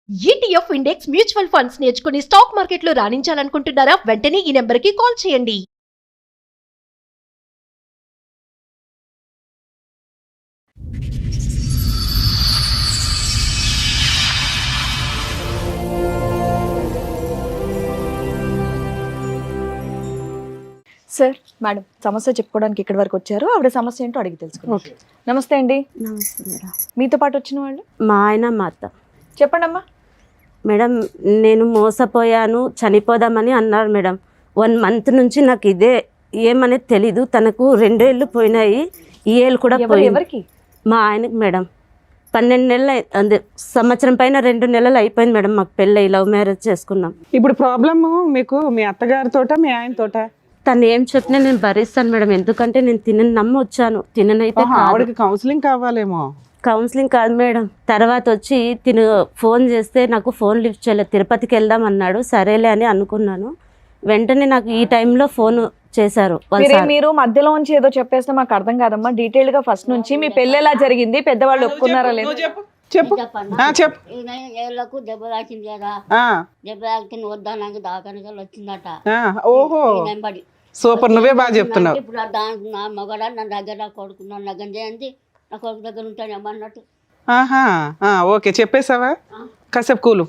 ETF index mutual funds నేర్చుకుని stock మార్కెట్లో రాణించాలనుకుంటున్నారా? వెంటనే ఈ నెంబర్కి కాల్ చేయండి. సార్ మేడం సమస్య చెప్పుకోవడానికి ఇక్కడి వరకు వచ్చారు. ఆవిడ సమస్య ఏంటో అడిగి తెలుసుకుందాం. నమస్తే అండి. నమస్తే మేడం. మీతో పాటు వచ్చిన వాళ్ళు మా ఆయన మా అత్త. చెప్పండి అమ్మా. మేడం నేను మోసపోయాను చనిపోదామని అన్నారు మేడం. 1 month నుంచి నాకు ఇదే ఏమనేది తెలీదు. తనకు 2 ఏళ్ళు పోయినాయి, ఈ ఏళ్ళు కూడా పోయింది. ఎవరికి? మా ఆయనకి మేడం 12 నెలలు అదే సంవత్సరం పైన 2 నెలలు అయిపోయింది మేడం. మాకు పెళ్ళి లవ్ మ్యారేజ్ చేసుకున్నాం. ఇప్పుడు ప్రాబ్లమ్ మీకు మీ అత్తగారితోట మీ ఆయనతోట? తను ఏం చెప్పినా నేను భరిస్తాను మేడం, ఎందుకంటే నేను తినని నమ్మి వచ్చాను. తిననైతే ఆవిడకి కౌన్సిలింగ్ కావాలేమో. కౌన్సిలింగ్ కాదు మేడం. తర్వాత వచ్చి తిను ఫోన్ చేస్తే నాకు ఫోన్ లిఫ్ట్ చేయలేదు. తిరుపతికి వెళ్దాం అన్నాడు, సరేలే అని అనుకున్నాను. వెంటనే నాకు ఈ టైంలో ఫోన్ చేశారు. మీరు మధ్యలో నుంచి ఏదో చెప్పేస్తే మాకు అర్థం కాదమ్మా. డీటెయిల్ గా ఫస్ట్ నుంచి మీ పెళ్లి ఎలా జరిగింది, పెద్దవాళ్ళు ఒప్పుకున్నారా లేదు? చెప్పు. చెప్పు. ఏళ్ళకు దెబ్బ తాకింది కదా, దెబ్బ తాకితే వద్దా నాకు దాకానికి వచ్చిందట. ఓహో నెంబడి సూపర్, నువ్వే బాగా చెప్తున్నావు. ఇప్పుడు దానికి నా మగడ నా దగ్గర నా కొడుకు నా లగ్గం చేయండి, నా కొడుకు దగ్గర ఉంటాను అన్నట్టు. ఆహా ఓకే, చెప్పేసావా? కాసేపు కూలు,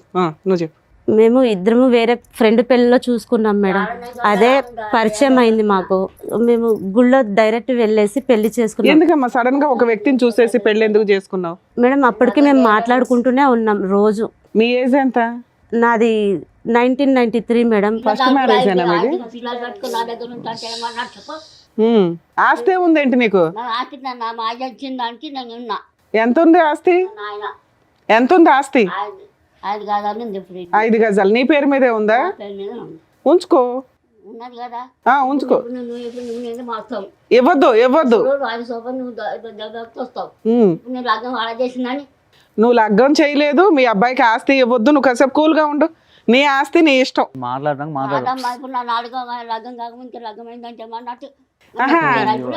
నువ్వు చెప్పు. మేము ఇద్దరము వేరే ఫ్రెండ్ పెళ్ళిలో చూసుకున్నాం మేడం. అదే పరిచయం అయింది మాకు. మేము గుళ్ళో డైరెక్ట్ వెళ్ళేసి పెళ్లి చేసుకున్నాం. ఎందుకమ్మా సడన్ గా ఒక వ్యక్తిని చూసేసి పెళ్లి ఎందుకు చేసుకున్నావు? మేడం అప్పటికి మేము మాట్లాడుకుంటూనే ఉన్నాం రోజు. మీ ఏజ్ ఎంత? నాది 1993 మేడం. ఫస్ట్ మ్యారేజ్ అయినా మీది? పిల్లలు కట్టుకుని నా దగ్గర ఉంటాను ఏమన్నట్టు చెప్పు. ఆస్తే ఉందేంటి నీకు? నా ఆస్తి నా మాయ వచ్చిన దానికి నేను ఉన్నా. ఎంత ఉంది ఆస్తి? నాయన ఎంత ఉంది ఆస్తి? 5 గజాలు ఉంది. ఇప్పుడు 5 గజాలు నీ పేరు మీదే ఉందా? పేరు మీద ఉంది. ఉంచుకో. ఉన్నది కదా, ఉంచుకో. నువ్వు నేను మాస్తావు. ఇవ్వద్దు ఇవ్వద్దు. అది సోపర్ నువ్వు దగ్గరకు వస్తావు. ఉమ్. నేను లగ్గం ఆడ చేసిందని నువ్వు లగ్గం చేయలేదు, మీ అబ్బాయికి ఆస్తి ఇవ్వద్దు. నువ్వు కాసేపు కూల్గా ఉండు. నీ ఆస్తి నీ ఇష్టం. ఇప్పుడు నా నాలుగో లగ్గం కాకముందు లగ్గం అయిందంటే ఏమన్నట్టు. ఆహా,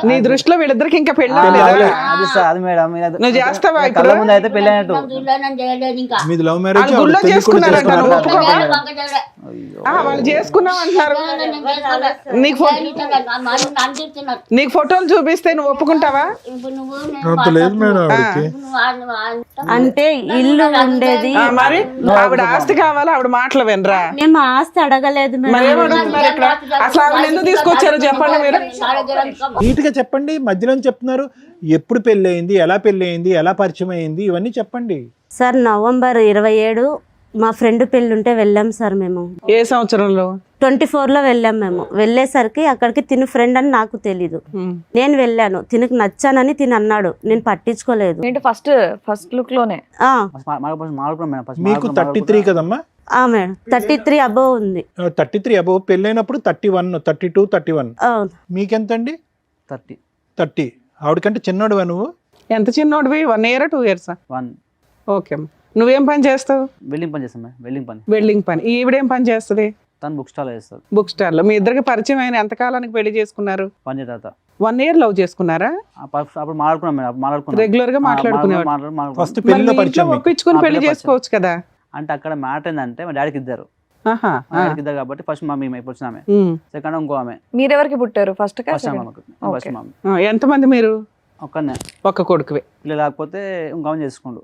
నీ దృష్టిలో వీళ్ళిద్దరికి ఇంకా పెళ్ళి నువ్వు చేస్తావా? ఇప్పుడు చేయలేదు ఇంకా. వాళ్ళు గుళ్ళో చేసుకున్నారంట, నువ్వు ఒప్పుకోవా? వాళ్ళు చేసుకున్నావు అంటున్నారు. నీకు ఫోటోలు చూపిస్తే నువ్వు ఒప్పుకుంటావా? అంటే ఇల్లు ఉండేది. మరి ఆవిడ ఆస్తి కావాలా? ఆవిడ మాటలు వినరా? మేము ఆస్తి అడగలేదు మరి ఏం మేడం. అడుగుతున్నారు ఇక్కడ? అసలు ఆవిడ ఎందుకు తీసుకొచ్చారో చెప్పండి మీరు. నీట్ గా చెప్పండి. మధ్యలో చెప్తున్నారు ఎప్పుడు పెళ్లి అయింది, ఎలా పెళ్లి అయింది, ఎలా పరిచయం అయింది, ఇవన్నీ చెప్పండి. సార్ November 27 మా ఫ్రెండ్ పెళ్ళి ఉంటే వెళ్ళాం సార్. మేము ఏ సంవత్సరంలో? 24లో వెళ్ళాం. మేము వెళ్ళేసరికి అక్కడికి తిను ఫ్రెండ్ అని నాకు తెలీదు. నేను వెళ్ళాను, తినకు నచ్చానని తిని అన్నాడు. నేను పట్టించుకోలేదు. ఏంటి ఫస్ట్ లుక్ లోనే? మీకు 33 కదమ్మా? మేడం 33 అబోవ్ ఉంది. 33 అబోవ్. పెళ్ళైనప్పుడు 31, 32, 31. మీకెంతండి? 30. ఆవిడకంటే చిన్నోడువా నువ్వు? ఎంత చిన్నోడివి? 1 year 2 years? 1. ఓకే. నువ్వేం పని చేస్తావు? వెల్డింగ్ పని చేస్తాం. వెల్డింగ్ పని. వెల్డింగ్ పని. ఈవిడేం పని చేస్తుంది? తను బుక్ స్టాల్ చేస్తారు. బుక్ స్టాల్ లో. మీ ఇద్దరికి పరిచయం అయిన ఎంత కాలానికి పెళ్లి చేసుకున్నారు? 1 year తర్వాత. 1 year లవ్ చేసుకున్నారా? అప్పుడు మాట్లాడుకున్నాం. రెగ్యులర్ గా మాట్లాడుకునేవారు. ఫస్ట్ పెళ్లిలో పరిచయం. ఒప్పించుకుని పెళ్లి చేసుకోవచ్చు కదా. అంటే అక్కడ మ్యాటర్ ఏంటంటే మా డాడీకి ఇద్దరు. ఇద్దరు కాబట్టి ఫస్ట్ మా మేము ఇప్పుడు వచ్చినామే, సెకండ్ ఇంకో ఆమె. మీరెవరికి పుట్టారు? ఫస్ట్ ఎంతమంది మీరు? ఒక్కనే, ఒక్క కొడుకువే. పిల్లలు లేకపోతే ఇంకో చేసుకోండు.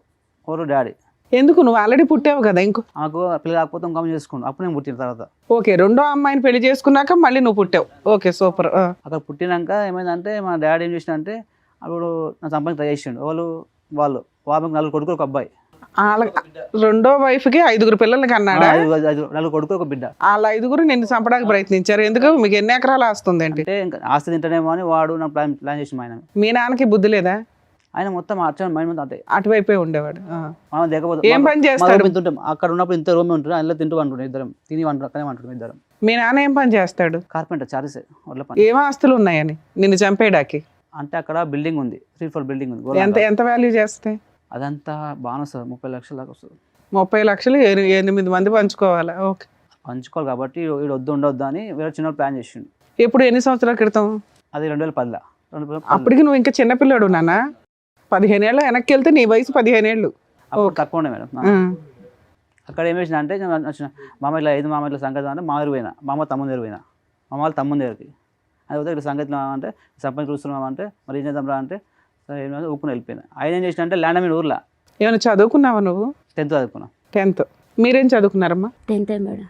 ఓరు డాడీ. ఎందుకు? నువ్వు ఆల్రెడీ పుట్టావు కదా. ఇంకో నాకు పిల్లలు లేకపోతే ఇంకో చేసుకోండు. అప్పుడు నేను పుట్టిన తర్వాత ఓకే, రెండో అమ్మాయిని పెళ్లి చేసుకున్నాక మళ్ళీ నువ్వు పుట్టావు. Okay, super. అక్కడ పుట్టినాక ఏమైందంటే మా డాడీ ఏం చేసిందంటే అప్పుడు నా సంపాదన ట్రై చేసిండు. వాళ్ళు 4 కొడుకులు ఒక అబ్బాయి. రెండో వైఫ్ కి 5 పిల్లలకి అన్నాడా? 4 కొడుకు ఒక బిడ్డ. వాళ్ళ 5 నిన్ను చంపడానికి ప్రయత్నించారు. ఎందుకు? మీకు ఎన్ని ఎకరాలు ఆస్తుంది? అంటే ఆస్తి తింటానేమో అని వాడు నా ప్లాన్ చేసి ఆయన. మీ నాన్నకి బుద్ధి లేదా? ఆయన మొత్తం మైండ్ అంతే అటువైపే ఉండేవాడు. ఏం పని చేస్తాడు? అక్కడ ఉన్నప్పుడు ఇంత రూమ్ ఉంటుంది, అందులో తింటూ అంటుండే ఇద్దరం, తిని అక్కడే అంటుండే ఇద్దరం. మీ నాన్న ఏం పని చేస్తాడు? Carpenter, charges. ఏం ఆస్తులు ఉన్నాయని నిన్ను చంపేయడానికి? అంటే అక్కడ బిల్డింగ్ ఉంది, 3 floor బిల్డింగ్ ఉంది. ఎంత వాల్యూ చేస్తాయి? అదంతా బాగా వస్తుంది, 30 లక్షల దాకా వస్తుంది. 30 లక్షలు 8 మంది పంచుకోవాలా? ఓకే, పంచుకోవాలి కాబట్టి వీడు ఉండొద్దు అని వేరే చిన్న ప్లాన్ చేసిండు. ఎప్పుడు? ఎన్ని సంవత్సరాల క్రితం? అది 2010లో. అప్పటికి నువ్వు ఇంకా చిన్నపిల్లాడు నాన్న. 15 ఏళ్ళ వెనక్కి వెళ్తే నీ వయసు 15 ఏళ్ళు. అప్పుడు తక్కువ ఉండే మేడం. అక్కడ ఏం చేసిన అంటే వచ్చిన మామ ఇట్లా 5 మామ ఇట్లా సంగతి అంటే మామ దగ్గర పోయినా, మామ తమ్ముని దగ్గర పోయినా, మామ వాళ్ళ తమ్ముని దగ్గరికి. అది పోతే ఇట్లా సంగతి అంటే సంపంగి చూస్తున్నాం అంటే మరి ఏం చేద్దాం రా అంటే సరే ఏం ఊపుకుని వెళ్ళిపోయినా. ఆయన ఏం చేసిన అంటే ల్యాండ్ మీద ఊర్లో ఏమైనా చదువుకున్నావా నువ్వు? 10th చదువుకున్నా. 10th. మీరేం చదువుకున్నారమ్మా? 10th madam.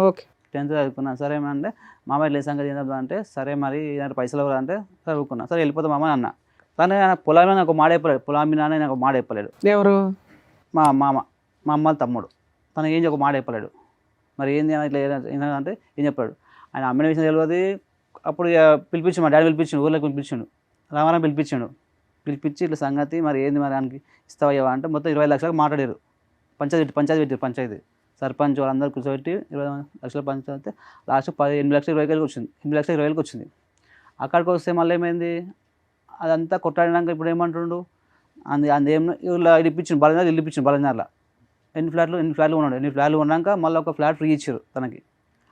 ఓకే. 10th చదువుకున్నా. సరే ఏమంటే మామ ఇట్లా సంగతి ఏం చేద్దాం అంటే సరే మరి పైసలు ఎవరు అంటే చదువుకున్నా. సరే వెళ్ళిపోతాం మామ అన్న. కానీ పొలం మీద నాకు మాట చెప్పలేడు, పొలం మీద నాకు మాట చెప్పలేడు. ఎవరు? మా మామ, మా అమ్మ వాళ్ళ తమ్ముడు. తనకి ఏం ఒక మాట చెప్పలేడు. మరి ఏంది ఇట్లా ఏంటంటే ఏం చెప్పాడు. ఆయన అమ్మిన విషయం తెలియదు. అప్పుడు పిలిపించాడు, మా డాడీ పిలిపించాడు, ఊళ్ళోకి పిలిపించాడు, రామారావు పిలిపించి ఇట్లా సంగతి మరి ఏంది మరి ఆయనకి ఇస్తావయ్యా అంటే మొత్తం 20 లక్షలకు మాట్లాడారు. పంచాయతీ సర్పంచ్ వాళ్ళందరూ కూర్చోబెట్టి 20 లక్షల పంచాయతీ లాస్ట్ 8,20,000 వచ్చింది. 8,20,000 వచ్చింది. అక్కడికి వస్తే మళ్ళీ ఏమైంది, అదంతా కొట్టాడినాక ఇప్పుడు ఏమంటుండు ఏం ఇలా ఇప్పించిండు బలనాలు, ఇల్లు ఇప్పించిండు బలనార్లో. ఎన్ని ఫ్లాట్లు ఉన్నాడు. 8 ఫ్లాట్లు ఉన్నాక మళ్ళీ ఒక ఫ్లాట్ ఫ్రీ ఇచ్చారు తనకి.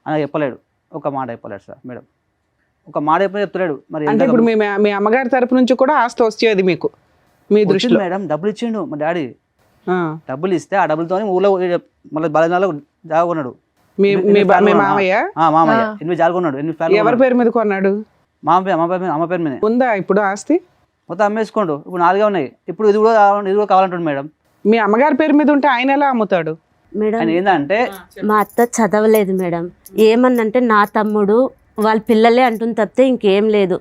ఆయన చెప్పలేడు, ఒక మాట చెప్పలేడు సార్ మేడం, ఒక మాట చెప్తలేడు. మరి అంటే ఇప్పుడు మీ అమ్మగారి తరపు నుంచి కూడా ఆస్తి వచ్చేది మీకు మీ దృష్టిలో? మేడం డబ్బులు ఇచ్చిండు మా డాడీ. డబ్బులు ఇస్తే ఆ డబ్బులతో ఊళ్ళో మళ్ళీ బలనాల్లో జాగా కొన్నాడు. మామయ్య 8 జాగా కొన్నాడు. 8 ఫ్లాట్లు ఎవరి పేరు మీద కొన్నాడు? అమ్మ పేరు మీద ఉందా ఇప్పుడు ఆస్తి? మొత్తం అమ్మేసుకోండు. ఇప్పుడు 4 ఉన్నాయి. ఇప్పుడు ఇది కూడా కావాలంటాడు మేడం. మీ అమ్మగారి పేరు మీద ఉంటే ఆయన ఎలా అమ్ముతాడు మేడం? ఆయన ఏంటంటే మా అత్త చదవలేదు మేడం. ఏమన్నంటే నా తమ్ముడు వాళ్ళ పిల్లలే అంటుంది తప్పితే ఇంకేం లేదు.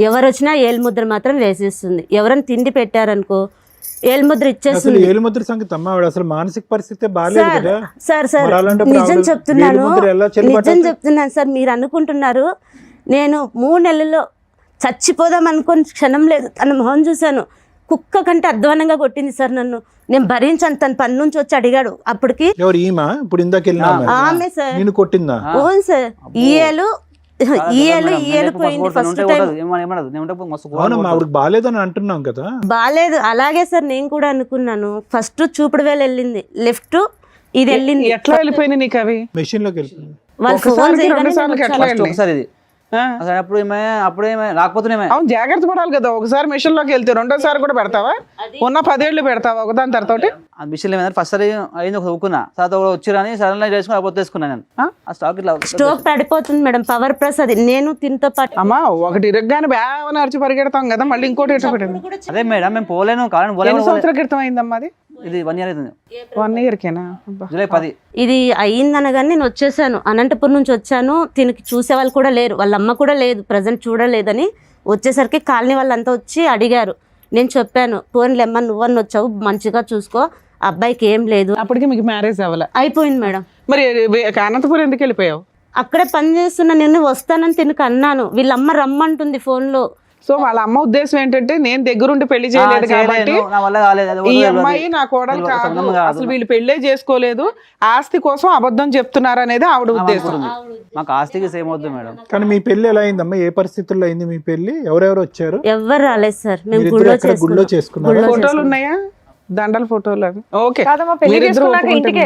ఎవరు వచ్చినా ఏలుముద్ర మాత్రం వేసేస్తుంది. ఎవరైనా తిండి పెట్టారనుకో ఏలుముద్ర ఇచ్చేస్తుంది. ఏలుముద్ర సంగతి అమ్మ, అసలు మానసిక పరిస్థితి బాగాలేదు కదా సార్. నిజం చెప్తున్నాను సార్. మీరు అనుకుంటున్నారు నేను 3 నెలల్లో చచ్చిపోదాం అనుకుని క్షణం లేదు. తన మొహం చూశాను, కుక్క కంటే అధ్వానంగా కొట్టింది సార్ నన్ను. నేను భరించాను. తన పని నుంచి వచ్చి అడిగాడు. అప్పటికి ఆమె సార్ నేను కొట్టిందా? ఓన్ సార్. ఈ ఏలు పోయింది ఫస్ట్ టైం. బాగాలేదని అంటున్నాం కదా. బాగాలేదు. అలాగే సార్ నేను కూడా అనుకున్నాను. ఫస్ట్ చూపుడు వేలు వెళ్ళింది, లెఫ్ట్ ఇది వెళ్ళింది. ఎట్లా వెళ్ళిపోయింది నీకు అవి? మెషిన్ లోకి వెళ్ళిపోయింది. వాళ్ళు ఫోన్ చేయగానే ఒకసారి ఇది అప్పుడు ఏమే రాకపోతే జాగ్రత్త పడాలి కదా. ఒకసారి మిషన్ లోకి వెళ్తే రెండోసారి కూడా పెడతావా? ఉన్న 10 ఏళ్ళు పెడతావా ఒకదాని తర్వాత? ఆ మిషన్ ఏమైనా ఫస్ట్ సారి అయింది ఒక ఊకున్నా, తర్వాత వచ్చిరని సడన్ చేసుకుని పొత్తేసుకున్నా నేను. ఆ స్టాక్ ఇట్లా స్టోక్ పడిపోతుంది మేడం. పవర్ ప్లస్ అది నేను తినతో పాటు అమ్మా ఒకటి ఇరగ్గానే బాగా అరిచి పరిగెడతాం కదా, మళ్ళీ ఇంకోటి ఎట్లా పెట్టింది? అదే మేడం మేము పోలేను. కారణం ఎన్ని సంవత్సరాల క్రితం అయిందమ్మా అది? ఇది 1 ఇయర్ అవుతుంది. 1 ఇయర్కేనా? జూలై 10 ఇది అయ్యిందనగానే నేను వచ్చేసాను. అనంతపురం నుంచి వచ్చాను. తినకి చూసే వాళ్ళు కూడా లేరు, వాళ్ళ అమ్మ కూడా లేదు, ప్రజెంట్ చూడలేదని. వచ్చేసరికి కాలనీ వాళ్ళంతా వచ్చి అడిగారు. నేను చెప్పాను, పోన్లేమ్మ నువ్వన్న వచ్చావు, మంచిగా చూసుకో, అబ్బాయికి ఏం లేదు. అప్పటికి మీకు మ్యారేజ్ అవ్వలే? అయిపోయింది మేడం. మరి అనంతపురం ఎందుకు వెళ్ళిపోయావు? అక్కడే పని చేస్తున్నా, నేను వస్తానని తినకు అన్నాను. వీళ్ళ అమ్మ రమ్మంటుంది ఫోన్లో. సో వాళ్ళ అమ్మ ఉద్దేశం ఏంటంటే నేను దగ్గరుండి పెళ్లి చేయలేదు కాబట్టి ఈ అమ్మాయి నా కోడలు కాదు, అసలు వీళ్ళు పెళ్లే చేసుకోలేదు, ఆస్తి కోసం అబద్ధం చెప్తున్నారు అనేది ఆవిడ ఉద్దేశం. మాకు ఆస్తికి సేమ్ అవుతుంది మేడం. కానీ మీ పెళ్లి ఎలా అయిందమ్మా? ఏ పరిస్థితుల్లో అయింది మీ పెళ్లి? ఎవరెవరు వచ్చారు? ఎవరు రాలేదు సార్. మేము గుళ్ళో చేసుకున్నారు. ఫోటోలు ఉన్నాయా? దండల ఫోటోలు అవి? ఓకే.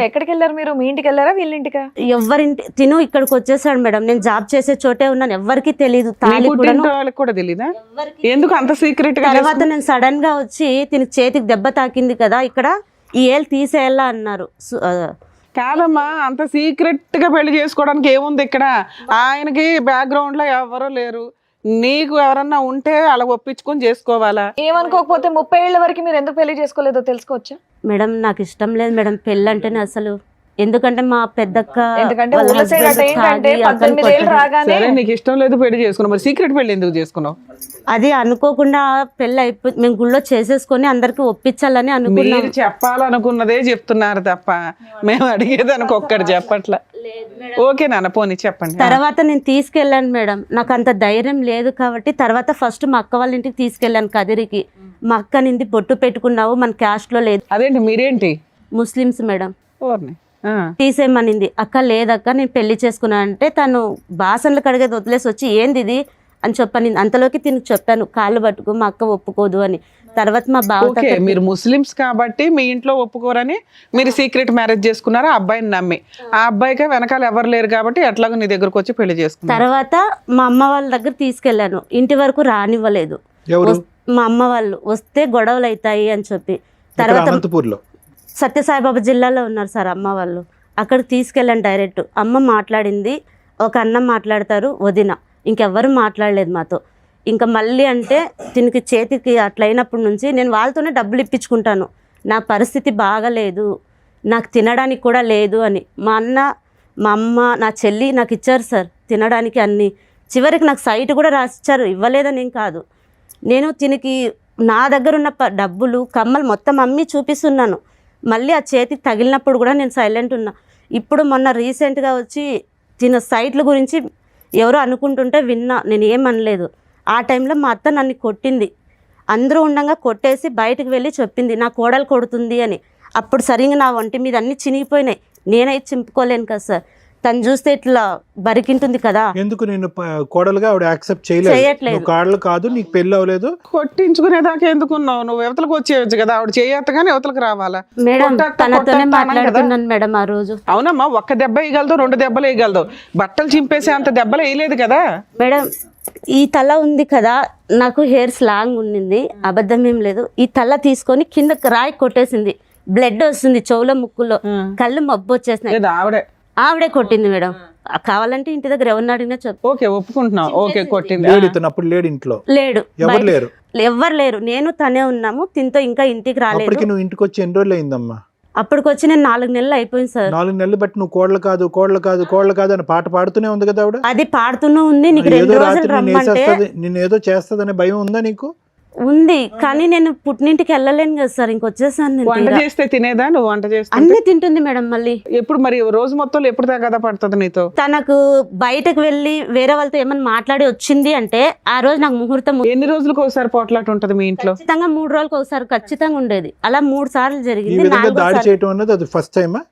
ఎక్కడికి వెళ్ళారు మీరు? మీ ఇంటికి వెళ్ళారా వీళ్ళ ఇంటికా? ఎవరింటి తిను ఇక్కడికి వచ్చేసాడు మేడం. నేను జాబ్ చేసే చోటే ఉన్నాను, ఎవరికి తెలియదు. వాళ్ళకి కూడా తెలీదా? ఎందుకు అంత సీక్రెట్ గా? తర్వాత నేను సడన్ గా వచ్చి తినకి చేతికి దెబ్బ తాకింది కదా, ఇక్కడ ఈ ఏళ్ళు తీసేయాలా అన్నారు. కాదమ్మా, అంత సీక్రెట్ గా పెళ్లి చేసుకోవడానికి ఏముంది ఇక్కడ? ఆయనకి బ్యాక్గ్రౌండ్ లో ఎవరో లేరు, నీకు ఎవరన్నా ఉంటే అలా ఒప్పించుకొని చేసుకోవాలా? ఏమనుకోకపోతే 30 ఏళ్ల వరకు మీరు ఎందుకు పెళ్లి చేసుకోలేదో తెలుసుకోవచ్చా? మేడం నాకు ఇష్టం లేదు మేడం పెళ్ళి అంటేనే అసలు. ఎందుకంటే మా పెద్దక్క నీకు ఇష్టం లేదు పెళ్లి చేసుకున్నావు, మరి సీక్రెట్ పెళ్లి ఎందుకు చేసుకున్నావు? అది అనుకోకుండా పెళ్లి అయిపోయి మేము గుళ్ళో చేసేసుకొని అందరికి ఒప్పించాలని అనుకున్నాం. మీరు చెప్పాలనుకున్నదే చెప్తున్నారు తప్ప మేము అడిగేది ఒక్కటి చెప్పట్లా. ఓకే నాన్న, పోనీ చెప్పండి. తర్వాత నేను తీసుకెళ్ళాను మేడం. నాకు అంత ధైర్యం లేదు కాబట్టి తర్వాత ఫస్ట్ మా అక్క వాళ్ళ ఇంటికి తీసుకెళ్ళాను కదిరికి. మా అక్క నింది బొట్టు పెట్టుకున్నావు, మన క్యాస్ట్ లో లేదు. అదేంటి మీరేంటి ముస్లిమ్స్ మేడం? తీసేయమనింది. అక్క లేదక్క నేను పెళ్లి చేసుకున్నా అంటే తను బాసన్లు కడిగేది వదిలేసి వచ్చి ఏంది ఇది అని చెప్పని అంతలోకి తిని చెప్పాను, కాళ్ళు పట్టుకో మా అక్క ఒప్పుకోదు అని. తర్వాత మా బావ మీరు ముస్లిమ్స్ కాబట్టి మీ ఇంట్లో ఒప్పుకోరని మీరు సీక్రెట్ మ్యారేజ్ చేసుకున్నారు ఆ అబ్బాయిని నమ్మి. ఆ అబ్బాయికి వెనకాల ఎవరు లేరు కాబట్టి ఎట్లాగో నీ దగ్గరకు వచ్చి పెళ్లి చేసుకున్నారు. తర్వాత మా అమ్మ వాళ్ళ దగ్గర తీసుకెళ్లాను, ఇంటి వరకు రానివ్వలేదు. మా అమ్మ వాళ్ళు వస్తే గొడవలు అవుతాయి అని చెప్పి. తర్వాత సత్యసాయిబాబా జిల్లాలో ఉన్నారు సార్ అమ్మ వాళ్ళు. అక్కడికి తీసుకెళ్ళాను డైరెక్ట్. అమ్మ మాట్లాడింది, ఒక అన్న మాట్లాడతారు, వదిన, ఇంకెవ్వరు మాట్లాడలేదు మాతో. ఇంకా మళ్ళీ అంటే దీనికి చేతికి అట్లయినప్పటి నుంచి నేను వాళ్ళతోనే డబ్బులు ఇప్పించుకుంటాను. నా పరిస్థితి బాగలేదు, నాకు తినడానికి కూడా లేదు అని మా అన్న, మా అమ్మ, నా చెల్లి నాకు ఇచ్చారు సార్ తినడానికి అన్నీ. చివరికి నాకు సైట్ కూడా రాసిచ్చారు, ఇవ్వలేదని ఏం కాదు. నేను దీనికి నా దగ్గర ఉన్న డబ్బులు, కమ్మలు మొత్తం అమ్మి చూపిస్తున్నాను. మళ్ళీ ఆ చేతికి తగిలినప్పుడు కూడా నేను సైలెంట్ ఉన్నా. ఇప్పుడు మొన్న రీసెంట్గా వచ్చి తిన సైట్ల గురించి ఎవరో అనుకుంటుంటే విన్నా, నేను ఏమనలేదు. ఆ టైంలో మా అత్త నన్ను కొట్టింది. అందరూ ఉండగా కొట్టేసి బయటకు వెళ్ళి చెప్పింది నా కోడలు కొడుతుంది అని. అప్పుడు సరిగ్గా నా ఒంటి మీద అన్నీ చినిగిపోయినాయి. నేనైతే చింపుకోలేను కదా సార్. తను చూస్తే ఇట్లా బరికింటుంది కదా. ఎందుకు నేను కోడలుగా ఆవిడ యాక్సెప్ట్ చేయలేదు? కోడలు కాదు, నీకు పెళ్లి అవ్వలేదు, కొట్టించుకునేదాకా ఎందుకున్నావు? నువ్వు యువతలకు వచ్చేయచ్చు కదా, ఆవిడ చేయొత్తగానే యువతలకు రావాలా? మేడం తనతోనే మాట్లాడుతున్నాను మేడం ఆ రోజు. అవునమ్మా, ఒక్క దెబ్బ వేయగలదు, 2 దెబ్బలు వేయగలదు, బట్టలు చింపేసే అంత దెబ్బలు వేయలేదు కదా మేడం. ఈ తల ఉంది కదా, నాకు హెయిర్స్ లాంగ్ ఉండింది, అబద్ధం ఏం లేదు. ఈ తల తీసుకొని కింద రాయి కొట్టేసింది, బ్లడ్ వస్తుంది చెవులో, ముక్కుల్లో, కళ్ళు మబ్బు వచ్చేసినాయి. ఆవిడే కొట్టింది మేడం. కావాలంటే ఇంటి దగ్గర ఎవరిని అడిగినా చెప్పు. ఓకే, ఒప్పుకుంటున్నావు. ఓకే, కొట్టింది. లేడు ఇంట్లో, లేడు, ఎవరు లేరు, నేను తనే ఉన్నాము. తింతో ఇంకా ఇంటికి రాలేదు. నువ్వు ఇంటికి వచ్చి ఎన్ని రోజులు అయిందమ్మా? అప్పటికి వచ్చి నేను 4 నెలలు అయిపోయింది సార్. 4 నెలలు బట్టి నువ్వు కోడలు కాదు, కోడలు కాదు, కోడలు కాదు అని పాట పాడుతూనే ఉంది కదా ఆవిడ. అది పాడుతూనే ఉంది. నీకు 2 రోజులు రమ్మంటే నేను ఏదో చేస్తదనే భయం ఉందా నీకు? ఉంది, కానీ నేను పుట్టినింటికి వెళ్ళలేను కదా సార్. ఇంకొచ్చేసాను. వంట చేస్తే తినేదా? నువ్వు వంట చేస్తే అన్ని తింటుంది మేడం. మళ్ళీ ఎప్పుడు మరి రోజు మొత్తం ఎప్పుడు దాకా పడుతుంది నీతో? తనకు బయటకు వెళ్ళి వేరే వాళ్ళతో ఏమన్నా మాట్లాడి వచ్చింది అంటే ఆ రోజు నాకు ముహూర్తం. ఎన్ని రోజులకు ఒకసారి పోట్లాట ఉంటది మీ ఇంట్లో? ఖచ్చితంగా 3 రోజులకు ఒకసారి ఖచ్చితంగా ఉండేది. అలా 3 సార్లు జరిగింది. దాడి చేయటం అన్నది అది ఫస్ట్ టైమా?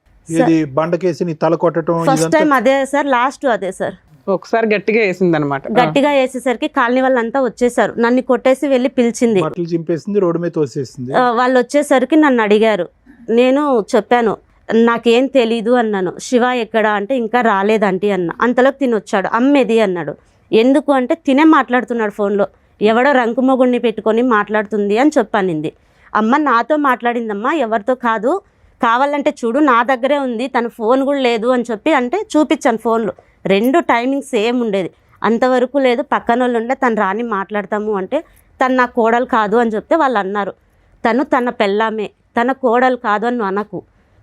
ఇది బండకేసి నీ తల కొట్టడం ఫస్ట్ టైం అదే సార్, లాస్ట్ అదే సార్. ఒకసారి గట్టిగా వేసింది అనమాట. గట్టిగా వేసేసరికి కాలనీ వాళ్ళంతా వచ్చేసారు. నన్ను కొట్టేసి వెళ్ళి పిలిచింది, బట్టలు చింపేసింది, రోడ్డు మీద తోసేసింది. వాళ్ళు వచ్చేసరికి నన్ను అడిగారు. నేను చెప్పాను నాకేం తెలీదు అన్నాను. శివ ఎక్కడా అంటే ఇంకా రాలేదంటీ అన్న. అంతలోకి తిని వచ్చాడు. అమ్మేది అన్నాడు. ఎందుకు అంటే తినే మాట్లాడుతున్నాడు ఫోన్లో, ఎవడో రంకు మొగుడిని పెట్టుకొని మాట్లాడుతుంది అని చెప్పానింది. అమ్మ నాతో మాట్లాడిందమ్మా, ఎవరితో కాదు, కావాలంటే చూడు నా దగ్గరే ఉంది, తన ఫోన్ కూడా లేదు అని చెప్పి అంటే చూపించాను ఫోన్లు. 2 టైమింగ్ సేమ్ ఉండేది. అంతవరకు లేదు. పక్కన వాళ్ళు ఉండే తను రాని మాట్లాడతాము అంటే తను నా కోడలు కాదు అని చెప్తే వాళ్ళు అన్నారు తను తన పెళ్ళామే, తన కోడలు కాదు అని అనకు,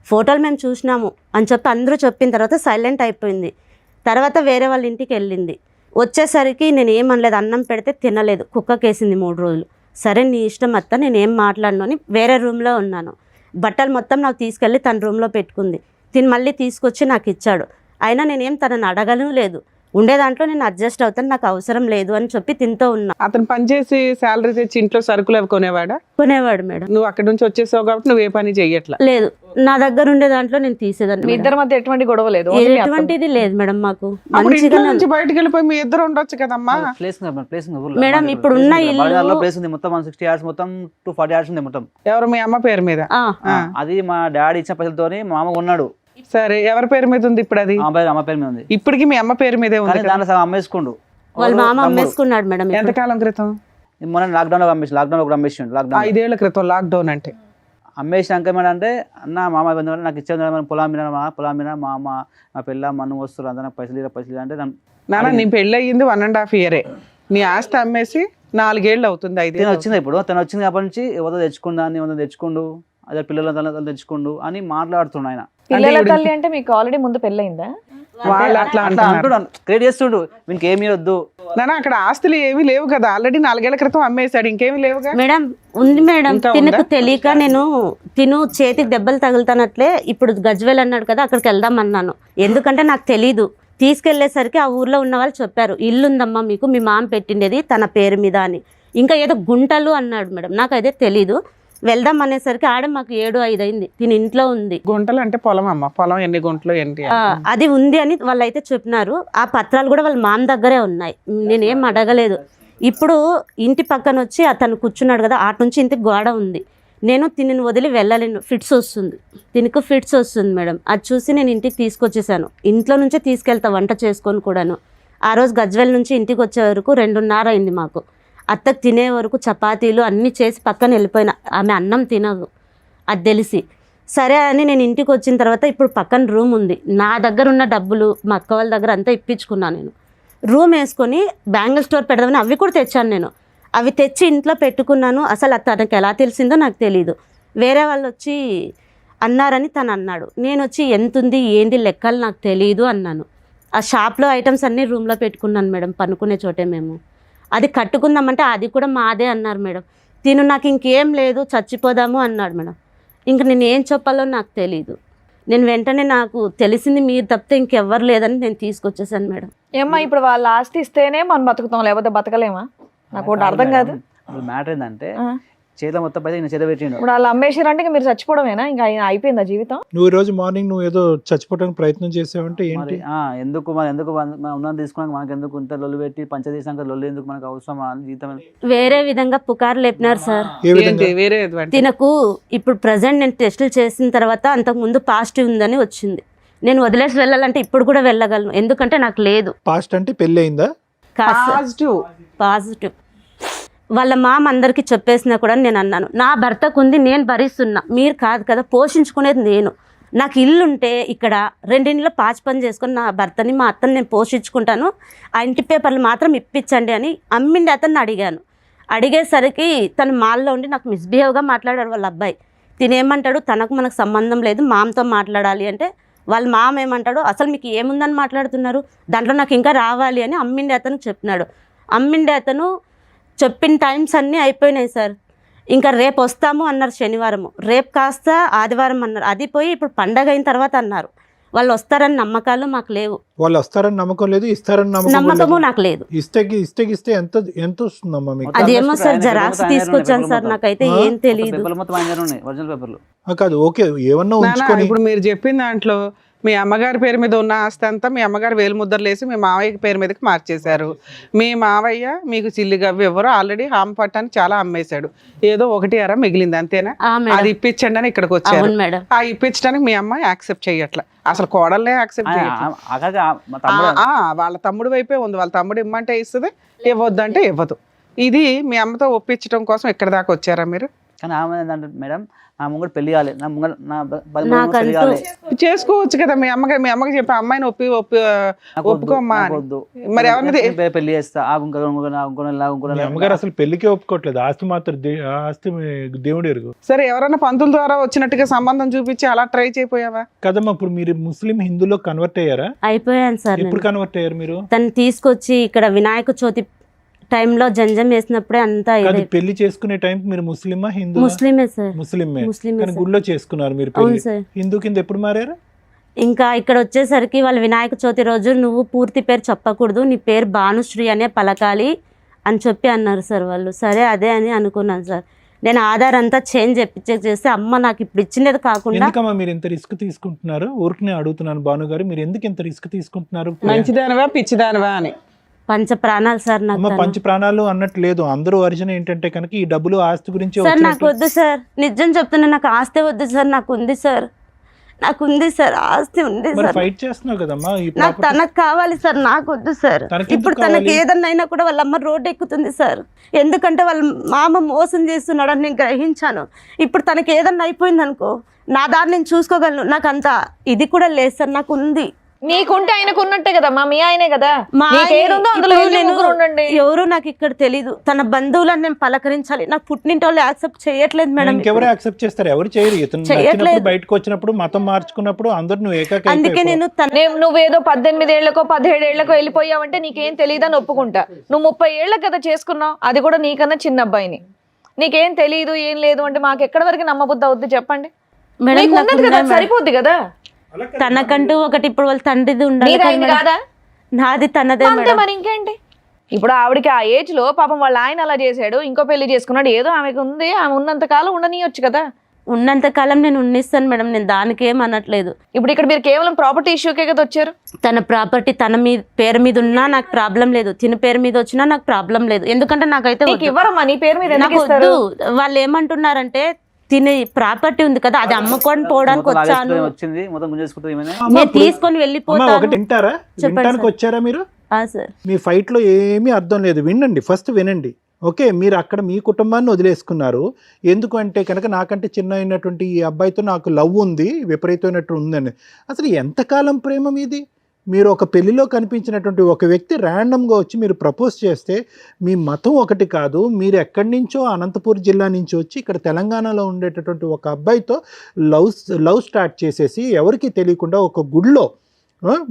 ఫోటోలు మేము చూసినాము అని చెప్పి అందరూ చెప్పిన తర్వాత సైలెంట్ అయిపోయింది. తర్వాత వేరే వాళ్ళ ఇంటికి వెళ్ళింది. వచ్చేసరికి నేను ఏమనలేదు, అన్నం పెడితే తినలేదు, కుక్కకేసింది 3 రోజులు. సరే నీ ఇష్టం అత్త, నేనేం మాట్లాడను అని వేరే రూమ్లో ఉన్నాను. బట్టలు మొత్తం నాకు తీసుకెళ్ళి తన రూమ్లో పెట్టుకుంది. తిని మళ్ళీ తీసుకొచ్చి నాకు ఇచ్చాడు. అయినా నేనేం తనని అడగను లేదు, ఉండే దాంట్లో నేను అడ్జస్ట్ అవుతాను, నాకు అవసరం లేదు అని చెప్పి తింటూ ఉన్నా. అతను పనిచేసి శాలరీ తెచ్చి ఇంట్లో సరుకులు అవి కొనేవాడా? కొనేవాడు మేడం. నువ్వు అక్కడి నుంచి వచ్చేసావు కాబట్టి నువ్వు ఏ పని చెయ్యట్లా? లేదు, నా దగ్గర ఉండే దాంట్లో నేను తీసేదాన్ని. మీ ఇద్దరి మధ్య ఎటువంటి గొడవ లేదు? ఎటువంటిది లేదు మేడం. మాకు ఇంట్లో నుంచి బయటకు వెళ్ళిపోయి మీ ఇద్దరు ఉండొచ్చు కదమ్మా. మేడం ఇప్పుడు ఉన్న ఇల్లు ప్లేస్ ఉంది మొత్తం 160 yards, మొత్తం 240 yards ఉంది మొత్తం. ఎవరు? మీ అమ్మ పేరు మీద? అది మా డాడీ ఇచ్చిన పైసలతోని మా మామ ఉన్నాడు. సరే, ఎవరి పేరు మీద ఉంది ఇప్పుడు? అది అమ్మ పేరు మీద ఉంది. ఇప్పటికి మీ అమ్మ పేరు మీదే ఉంది. దాంట్లో సగం అమ్మేసుకుండు. వాళ్ళ మామ అమ్మేసుకున్నాడు మేడం. ఎంతకాలం క్రితం? మొన్న లాక్డౌన్ లో అమ్మేసి, లాక్డౌన్ లో అమ్మేసిండు. లాక్డౌన్ 5 ఏళ్ల క్రితం. లాక్డౌన్ అంటే అమ్మేసినాక ఏమంటే అన్న మామ నాకు ఇచ్చేది పొలం మీద మా అమ్మ మా పిల్ల మన్ను వస్తారు, అందరూ నాకు పైసలు అంటే నాన్న నీ పెళ్ళి అయ్యింది 1.5 year. నీ ఆస్తి అమ్మేసి 4 ఏళ్ళు అవుతుంది. 5 ఏళ్ళు వచ్చింది. ఇప్పుడు తను వచ్చింది అప్పటి నుంచి ఎవరో తెచ్చుకుండు అదే పిల్లల తల్లి తెచ్చుకుండు అని మాట్లాడుతుండు ఆయన. పిల్లల తల్లి అంటే మీకు ఆల్రెడీ ముందు పెళ్ళయిందా? వాళ్ళు అట్లా క్రియేట్ చేస్తుండు, వీనికి ఏమీ వద్దు. నాన్న అక్కడ ఆస్తులు ఏమీ లేవు కదా, ఆల్రెడీ 4 ఏళ్ల క్రితం అమ్మేశాడు, ఇంకేమి లేవుగా. మేడం ఉంది మేడం. తినకు తెలియక నేను చేతికి దెబ్బలు తగులుతానట్లే ఇప్పుడు గజ్వేల్ అన్నాడు కదా, అక్కడికి వెళ్దాం అన్నాను. ఎందుకంటే నాకు తెలీదు. తీసుకెళ్లేసరికి ఆ ఊర్లో ఉన్న వాళ్ళు చెప్పారు, ఇల్లు ఉందమ్మా మీకు, మీ మామ పెట్టిండేది తన పేరు మీద అని. ఇంకా ఏదో గుంటలు అన్నాడు మేడం, నాకు అదే తెలీదు. వెళ్దాం అనేసరికి ఆడ మాకు 7-5 అయింది. తిని ఇంట్లో ఉంది. గుంటలు అంటే పొలం అమ్మ, పొలం ఎన్ని గుంటలు ఏంటి అది ఉంది అని వాళ్ళు అయితే చెప్పినారు. ఆ పత్రాలు కూడా వాళ్ళ మామ దగ్గరే ఉన్నాయి, నేనేం అడగలేదు. ఇప్పుడు ఇంటి పక్కన వచ్చి అతను కూర్చున్నాడు కదా, అటు నుంచి ఇంటికి గోడ ఉంది. నేను తిని వదిలి వెళ్ళలేను, ఫిట్స్ వస్తుంది, తినకు ఫిట్స్ వస్తుంది మేడం. అది చూసి నేను ఇంటికి తీసుకొచ్చేసాను. ఇంట్లో నుంచే తీసుకెళ్తా వంట చేసుకొని కూడాను. ఆ రోజు గజ్వేల్ నుంచి ఇంటికి వచ్చే వరకు 2:30 అయింది మాకు. అత్తకు తినే వరకు చపాతీలు అన్నీ చేసి పక్కన వెళ్ళిపోయినా. ఆమె అన్నం తినదు అది తెలిసి. సరే అని నేను ఇంటికి వచ్చిన తర్వాత ఇప్పుడు పక్కన రూమ్ ఉంది, నా దగ్గర ఉన్న డబ్బులు మా అక్క వాళ్ళ దగ్గర అంతా ఇప్పించుకున్నాను. నేను రూమ్ వేసుకొని బ్యాంగిల్ స్టోర్ పెడదామని అవి కూడా తెచ్చాను. నేను అవి తెచ్చి ఇంట్లో పెట్టుకున్నాను. అసలు తనకు ఎలా తెలిసిందో నాకు తెలియదు. వేరే వాళ్ళు వచ్చి అన్నారని తను అన్నాడు. నేను వచ్చి ఎంత ఉంది ఏంటి లెక్కలు నాకు తెలియదు అన్నాను. ఆ షాప్లో ఐటమ్స్ అన్నీ రూమ్లో పెట్టుకున్నాను మేడం, పనుకునే చోటే. మేము అది కట్టుకుందామంటే అది కూడా మాదే అన్నారు మేడం. తిను నాకు ఇంకేం లేదు చచ్చిపోదాము అన్నాడు మేడం. ఇంక నేను ఏం చెప్పాలో నాకు తెలీదు. నేను వెంటనే నాకు తెలిసింది మీరు తప్పితే ఇంకెవ్వరు లేదని నేను తీసుకొచ్చేసాను మేడం. ఏమ్మా ఇప్పుడు వాళ్ళ ఆస్తి ఇస్తేనే మనం బతుకుతాం, లేకపోతే బతకలేమా? నాకు ఒకటి అర్థం కాదు. మ్యాటర్ ఏంటంటే చేతిలో మొత్తం పైసలు ఈయన చేత పెట్టిండు. ఇప్పుడు వాళ్ళు అమ్మేసారంటే ఇంకా మీరు చచ్చిపోవడమేనా? ఇంకా అయిపోయిందా జీవితం? నువ్వు ఈ రోజు మార్నింగ్ నువ్వు ఏదో చచ్చిపోవడానికి ప్రయత్నం చేసావంటే ఏంటి? మరి ఎందుకు ఉన్నది తీసుకున్నాక మనకు ఎందుకు ఇంత లొల్లు పెట్టి పంచదేశానికి లొల్లు ఎందుకు మనకు అవసరమా జీవితం? వేరే విధంగా పుకారు లేపినారు సార్. ఏ విధంగా? వేరే తినకు ఇప్పుడు ప్రజెంట్ నేను టెస్టులు చేసిన తర్వాత అంతకుముందు పాజిటివ్ ఉందని వచ్చింది. నేను వదిలేసి వెళ్ళాలంటే ఇప్పుడు కూడా వెళ్ళగలను, ఎందుకంటే నాకు లేదు. పాస్ట్ అంటే పెళ్లి అయిందా? పాజిటివ్ వాళ్ళ మామ అందరికీ చెప్పేసినా కూడా నేను అన్నాను, నా భర్తకు ఉంది, నేను భరిస్తున్నా, మీరు కాదు కదా పోషించుకునేది నేను. నాకు ఇల్లు ఉంటే ఇక్కడ 2 ఇంట్లో పాచి పని చేసుకొని నా భర్తని మా అత్తని నేను పోషించుకుంటాను, ఆ ఇంటి పేపర్లు మాత్రం ఇప్పించండి అని అమ్మిండి అతన్ని అడిగాను. అడిగేసరికి తను మాల్లో ఉండి నాకు మిస్బిహేవ్గా మాట్లాడాడు వాళ్ళ అబ్బాయి. తినేమంటాడు, తనకు మనకు సంబంధం లేదు, మామతో మాట్లాడాలి అంటే వాళ్ళ మామ ఏమంటాడు, అసలు మీకు ఏముందని మాట్లాడుతున్నారు, దాంట్లో నాకు ఇంకా రావాలి అని అమ్మిండి అతను చెప్పినాడు. అమ్మిండి అతను చెప్పిన టైమ్స్ అన్నీ అయిపోయినాయి సార్. ఇంకా రేపు వస్తాము అన్నారు శనివారము, రేపు కాస్త ఆదివారం అన్నారు. అది పోయి ఇప్పుడు పండగ అయిన తర్వాత అన్నారు. వాళ్ళు వస్తారని నమ్మకాలు మాకు లేవు. వాళ్ళు వస్తారని నమ్మకం లేదు, ఇస్తారని నమ్మకము నాకు లేదు. ఇస్తే ఎంత వస్తుందమ్మా మీకు? అదేమో సార్ జెరాక్స్ తీసుకొచ్చాను సార్, నాకైతే ఏం తెలియదు. కాదు ఓకే, ఏమన్నా ఉంచుకొని ఇప్పుడు మీరు చెప్పిన దాంట్లో మీ అమ్మగారి పేరు మీద ఉన్న ఆస్తి అంతా మీ అమ్మగారు వేలు ముద్రలు వేసి మీ మావయ్య పేరు మీదకి మార్చేశారు. మీ మావయ్య మీకు చిల్లి గవ్వి ఎవరో ఆల్రెడీ హామ్ పట్టాన్ని చాలా అమ్మేశాడు, ఏదో 1 మిగిలింది అంతేనా? అది ఇప్పించండి అని ఇక్కడికి వచ్చారు. ఆ ఇప్పించడానికి మీ అమ్మాయి యాక్సెప్ట్ చెయ్యట్లా, అసలు కోడల్నే యాక్సెప్ట్ చేయట్లా. వాళ్ళ తమ్ముడు వైపే ఉంది, వాళ్ళ తమ్ముడు ఇమ్మంటే ఇస్తుంది, ఇవ్వద్దంటే ఇవ్వదు. ఇది మీ అమ్మతో ఒప్పించడం కోసం ఇక్కడ దాకా వచ్చారా మీరు? కానీ ఆమె ఏంటంటే మేడం, నా ముంగడు పెళ్లి కావాలి, నా ముంగడు నా పెళ్లి కావాలి చేసుకోవచ్చు కదా. మీ అమ్మకి చెప్పి అమ్మాయిని ఒప్పుకోమ్మా మరి ఎవరిని పెళ్లి చేస్తా. అమ్మగారు అసలు పెళ్లికే ఒప్పుకోవట్లేదు, ఆస్తి మాత్రం ఆస్తి దేవుడు ఎరుగు. సరే ఎవరైనా పంతుల ద్వారా వచ్చినట్టుగా సంబంధం చూపించి అలా ట్రై చేయపోయావా? కదమ్మా, ఇప్పుడు మీరు ముస్లిం హిందూలో కన్వర్ట్ అయ్యారా? అయిపోయాను సార్. ఎప్పుడు కన్వర్ట్ అయ్యారు మీరు? తను తీసుకొచ్చి ఇక్కడ వినాయక చవితి టైంలో జంజం వేసినప్పుడే అంతా పెళ్లి చేసుకునే టైం మీరు ముస్లిమా హిందూ? ముస్లిమే సార్. ముస్లిమే. ముస్లిమే. గుళ్ళో చేసుకున్నారు మీరు పెళ్లి. హిందూ కింద ఎప్పుడు మారారు? ఇంకా ఇక్కడ వచ్చేసరికి వాళ్ళు వినాయక చవితి రోజు నువ్వు పూర్తి పేరు చెప్పకూడదు, నీ పేరు భానుశ్రీ అనే పలకాలి అని చెప్పి అన్నారు సార్ వాళ్ళు. సరే అదే అని అనుకున్నాను సార్. నేను ఆధార్ అంతా చేంజ్ చేస్తే అమ్మ నాకు ఇప్పుడు ఇచ్చినది కాకుండా. ఎందుకమ్మా మీరు ఇంత రిస్క్ తీసుకుంటున్నారు? ఊరికి అడుగుతున్నాను భాను గారు, మీరు ఎందుకు ఇంత రిస్క్ తీసుకుంటున్నారు? మంచిదానవా పిచ్చిదానవా అని. పంచ ప్రాణాలు సార్ నాకు. పంచ ప్రాణాలు అన్నట్టు లేదు, అందరూ వర్జన ఏంటంటే కనుక ఈ డబ్బులు ఆస్తి గురించి. సార్ నాకు వద్దు సార్, నిజం చెప్తున్నా, నాకు ఆస్తి వద్దు సార్, నాకు ఉంది సార్, ఆస్తి ఉంది సార్. ఫైట్ చేస్తున్నావు కదమ్మా, నాకు తనకు కావాలి సార్, నాకు వద్దు సార్. ఇప్పుడు తనకి ఏదన్నా అయినా కూడా వాళ్ళ అమ్మ రోడ్డు ఎక్కుతుంది సార్, ఎందుకంటే వాళ్ళ మామ మోసం చేస్తున్నాడు అని నేను గ్రహించాను. ఇప్పుడు తనకి ఏదన్నా అయిపోయింది అనుకో, నా దారి నేను చూసుకోగలను, నాకు అంత ఇది కూడా లేదు సార్, నాకు ఉంది. నీకుంటే ఆయనకు ఉన్నట్టే కదా, మీ ఆయనే కదా. ఎవరు నాకు ఇక్కడ తెలీదు, తన బంధువులను నేను పలకరించాలి, నాకు పుట్టినింటి వాళ్ళు యాక్సెప్ట్ చేయట్లేదు మేడం. ఎవరు యాక్సెప్ట్ చేస్తారు? ఎవరు చేయరు. బయటకు వచ్చినప్పుడు మతం మార్చుకున్నప్పుడు అందరు నువ్వు ఏకాకి. అందుకే నువ్వేదో 18 ఏళ్లకో 17 ఏళ్లకో వెళ్ళిపోయావంటే నీకేం తెలియదని ఒప్పుకుంటా. నువ్వు 30 ఏళ్లకు కదా చేసుకున్నావు, అది కూడా నీకన్నా చిన్న అబ్బాయిని. నీకేం తెలియదు ఏం లేదు అంటే మాకు ఎక్కడి వరకు నమ్మబుద్ధి అవుద్ది చెప్పండి? సరిపోద్ది కదా. తనకంటూ ఒకటి ఇప్పుడు వాళ్ళ తండ్రిది ఉండాలి కదా, నాది తనదే. మరి ఇంకేంటి? ఇప్పుడు ఆవిడకి ఆ ఏజ్ లో పాపం వాళ్ళ ఆయన అలా చేశాడు, ఇంకో పెళ్లి చేసుకున్నాడు, ఏదో ఆమెకు ఉంది, ఆమె ఉన్నంత కాలం ఉండనియొచ్చు కదా. ఉన్నంత కాలం నేను ఉండిస్తాను మేడం, నేను దానికి ఏం అనట్లేదు. ఇప్పుడు ఇక్కడ మీరు కేవలం ప్రాపర్టీ ఇష్యూకే కదా వచ్చారు. తన ప్రాపర్టీ తన పేరు మీద ఉన్నా నాకు ప్రాబ్లం లేదు, తిన పేరు మీద వచ్చినా నాకు ప్రాబ్లం లేదు, ఎందుకంటే నాకైతే ఇవ్వరమ్మా నీ పేరు మీద. నాకు వద్దు. వాళ్ళు ఏమంటున్నారంటే తినే ప్రాపర్టీ ఉంది కదా, అది అమ్ముకొని పోవడానికి వచ్చాను, నేను తీసుకొని వెళ్ళిపోతాను. వచ్చారా మీరు? మీ ఫైట్ లో ఏమీ అర్థం లేదు, వినండి, ఫస్ట్ వినండి ఓకే, మీరు అక్కడ మీ కుటుంబాన్ని వదిలేసుకున్నారు. ఎందుకంటే కనుక నాకంటే చిన్న అయినటువంటి ఈ అబ్బాయితో నాకు లవ్ ఉంది, విపరీతమైనట్టు ఉందని. అసలు ఎంతకాలం ప్రేమ మీది? మీరు ఒక పెళ్లిలో కనిపించినటువంటి ఒక వ్యక్తి ర్యాండమ్గా వచ్చి మీరు ప్రపోజ్ చేస్తే మీ మతం ఒకటి కాదు, మీరు ఎక్కడి నుంచో అనంతపూర్ జిల్లా నుంచి వచ్చి ఇక్కడ తెలంగాణలో ఉండేటటువంటి ఒక అబ్బాయితో లవ్ స్టార్ట్ చేసేసి ఎవరికి తెలియకుండా ఒక గుడిలో,